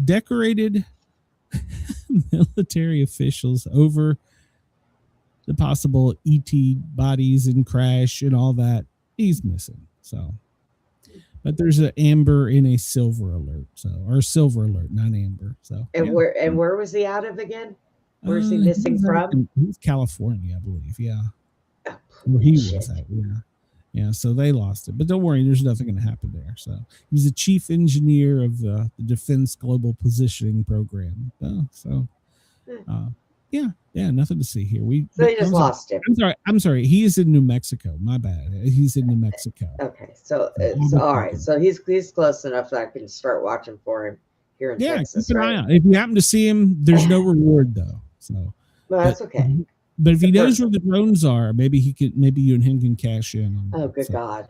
decorated military officials over the possible ET bodies and crash and all that, he's missing. So, but there's an amber and a silver alert. So, or silver alert, not amber. So, and where was he out of again? Where's he missing from? He's California, I believe. Yeah, where he was at. Yeah. So they lost it, but don't worry, there's nothing going to happen there. So he's the chief engineer of the Defense Global Positioning Program. Yeah, nothing to see here. So they just lost him. I'm sorry. He is in New Mexico. My bad. He's in New Mexico. Okay, so it's all right. So he's close enough that I can start watching for him here in Texas. Keep an eye out. If you happen to see him, there's no reward though. So well, that's okay. But if he knows where the drones are, maybe you and him can cash in. Oh, good God.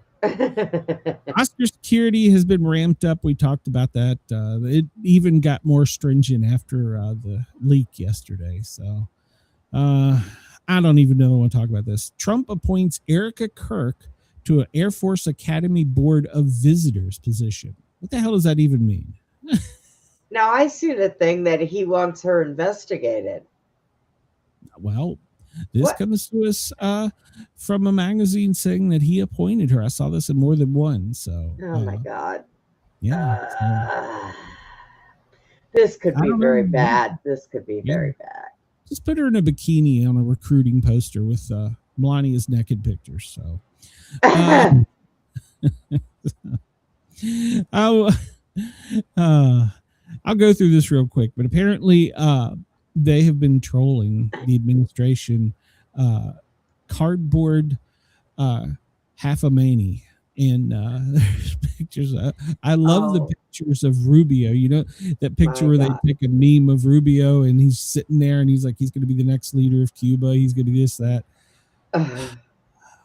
Oscar security has been ramped up. We talked about that. It even got more stringent after the leak yesterday. So I don't even know if I want to talk about this. Trump appoints Erica Kirk to an Air Force Academy Board of Visitors position. What the hell does that even mean? Now, I see the thing that he wants her investigated. Well, this comes to us from a magazine saying that he appointed her. I saw this in more than one. So, oh my God, yeah, this could be very bad. This could be very bad. Just put her in a bikini on a recruiting poster with Melania's naked pictures. So, I'll go through this real quick, but apparently, they have been trolling the administration cardboard half-a-mani. And there's pictures. I love the pictures of Rubio. You know, that picture where they pick a meme of Rubio and he's sitting there and he's like, he's going to be the next leader of Cuba. He's going to be this, that.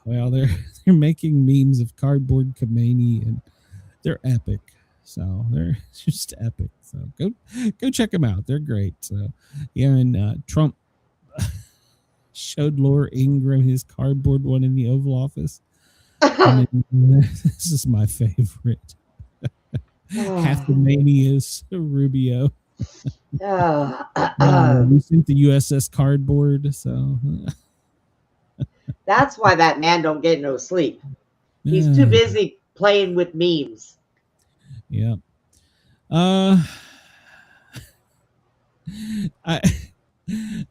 Well, they're making memes of cardboard Khomeini and they're epic. So they're just epic. So go check them out. They're great. So yeah, and Trump showed Laura Ingraham his cardboard one in the Oval Office. This is my favorite. Half the mania is Rubio. We sent the USS cardboard. So That's why that man don't get no sleep. He's too busy playing with memes. Yeah.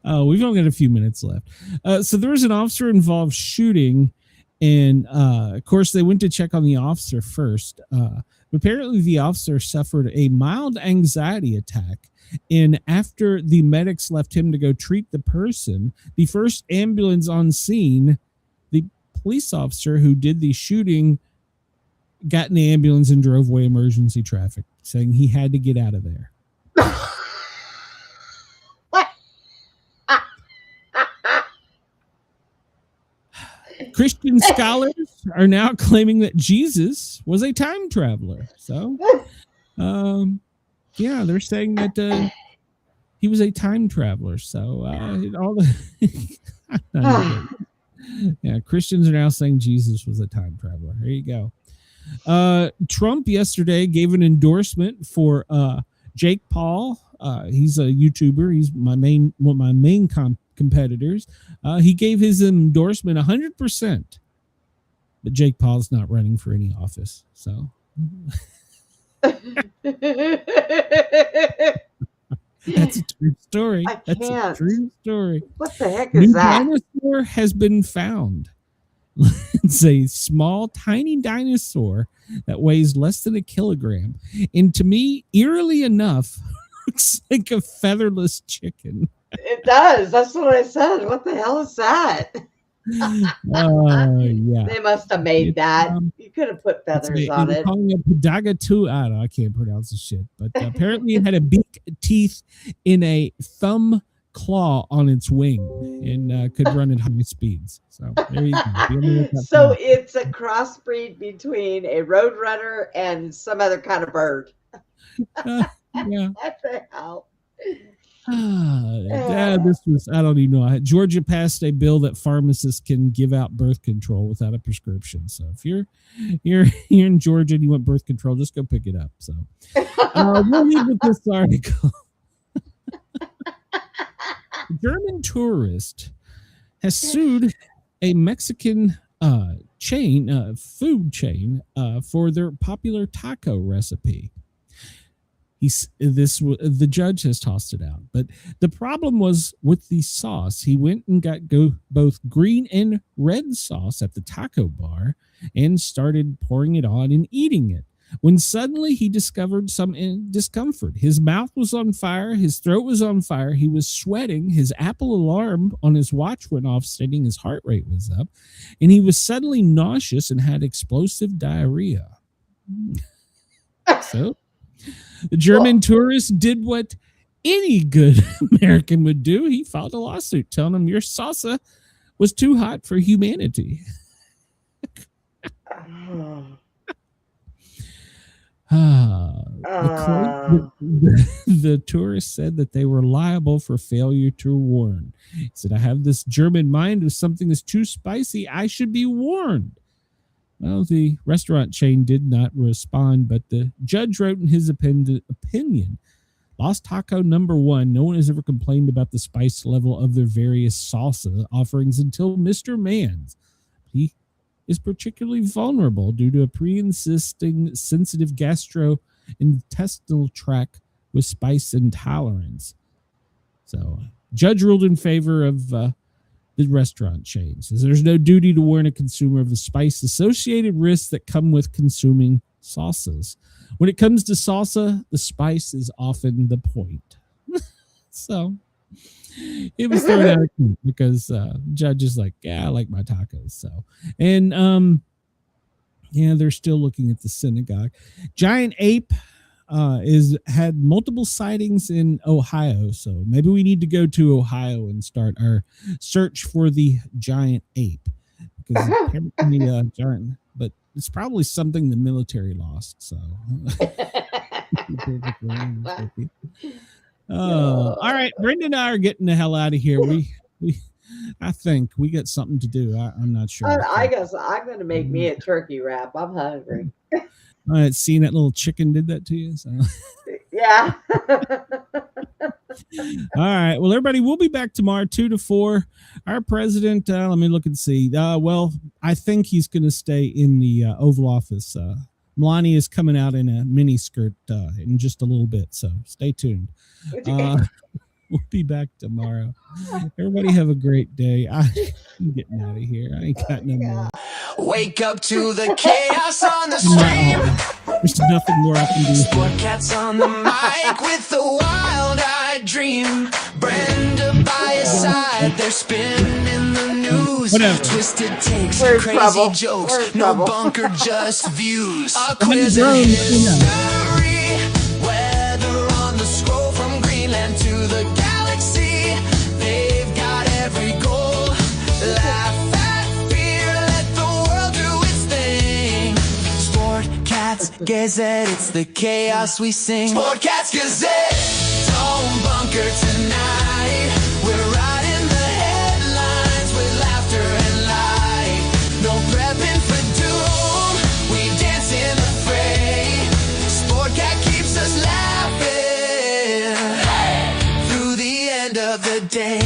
We've only got a few minutes left. So there was an officer-involved shooting, and of course they went to check on the officer first. Apparently the officer suffered a mild anxiety attack, and after the medics left him to go treat the person, the first ambulance on scene, the police officer who did the shooting got in the ambulance and drove away emergency traffic, saying he had to get out of there. Christian scholars are now claiming that Jesus was a time traveler. So, yeah, they're saying that he was a time traveler. So, all the yeah, Christians are now saying Jesus was a time traveler. There you go. Trump yesterday gave an endorsement for Jake Paul. He's a YouTuber. He's one of my main competitors. He gave his endorsement 100%, but Jake Paul's not running for any office. So that's a true story. That's a true story. What the heck is that? Dinosaur has been found. It's a small, tiny dinosaur that weighs less than a kilogram, and to me, eerily enough, looks like a featherless chicken. It does. That's what I said. What the hell is that? Yeah. They must have made that. You could have put feathers on it. Calling it Pedagatu. I don't know. I can't pronounce the shit, but apparently it had a beak, teeth, in a thumb claw on its wing, and could run at high speeds. So there you go. So it's a crossbreed between a roadrunner and some other kind of bird. Yeah. What the hell? This was, I don't even know. Georgia passed a bill that pharmacists can give out birth control without a prescription. So if you're in Georgia and you want birth control, just go pick it up. So we'll leave with this article. A German tourist has sued a Mexican food chain for their popular taco recipe. The judge has tossed it out, but the problem was with the sauce. He went and got both green and red sauce at the taco bar and started pouring it on and eating it, when suddenly he discovered some discomfort. His mouth was on fire, his throat was on fire, he was sweating, his Apple alarm on his watch went off stating his heart rate was up, and he was suddenly nauseous and had explosive diarrhea. So the German tourist did what any good American would do. He filed a lawsuit telling him your salsa was too hot for humanity. The tourist said that they were liable for failure to warn. He said, I have this German mind. If something is too spicy, I should be warned. Well, the restaurant chain did not respond, but the judge wrote in his opinion, Lost Taco number 1, no one has ever complained about the spice level of their various salsa offerings until Mr. Mann's. He is particularly vulnerable due to a pre-existing sensitive gastrointestinal tract with spice intolerance. So, judge ruled in favor of the restaurant chain. Says there's no duty to warn a consumer of the spice-associated risks that come with consuming salsas. When it comes to salsa, the spice is often the point. So it was thrown out of court because judge is like, yeah, I like my tacos. So, and yeah, they're still looking at the synagogue. Giant ape had multiple sightings in Ohio, so maybe we need to go to Ohio and start our search for the giant ape, because apparently giant, but it's probably something the military lost. So, all right, Brenda and I are getting the hell out of here. I think we got something to do. I'm not sure. I guess I'm going to make me a turkey wrap. I'm hungry. Seeing that little chicken did that to you. So. Yeah. All right. Well, everybody, we'll be back tomorrow, 2 to 4. Our president, let me look and see. Well, I think he's going to stay in the Oval Office. Melania is coming out in a mini skirt in just a little bit, so stay tuned. We'll be back tomorrow. Everybody have a great day. I'm getting out of here. I ain't got no more. Wake up to the chaos on the stream. There's nothing more I can do. SPORTCAT'S on the mic with the wild-eyed dream. Brenda by his side, they're spinning the news. Whatever. Twisted takes, Where's crazy trouble? jokes. Where's No trouble? bunker, just views. A I'm quiz grown, and you know. history. Weather on the scroll from Greenland to the galaxy. They've got every goal. Laugh at fear, let the world do its thing. SPORTCAT'S, Gazette, it's the chaos we sing. SPORTCAT'S, Gazette, don't bunker tonight. We're riding the headlines with laughter and light. No prepping for doom, we dance in the fray. SPORTCAT keeps us laughing through the end of the day.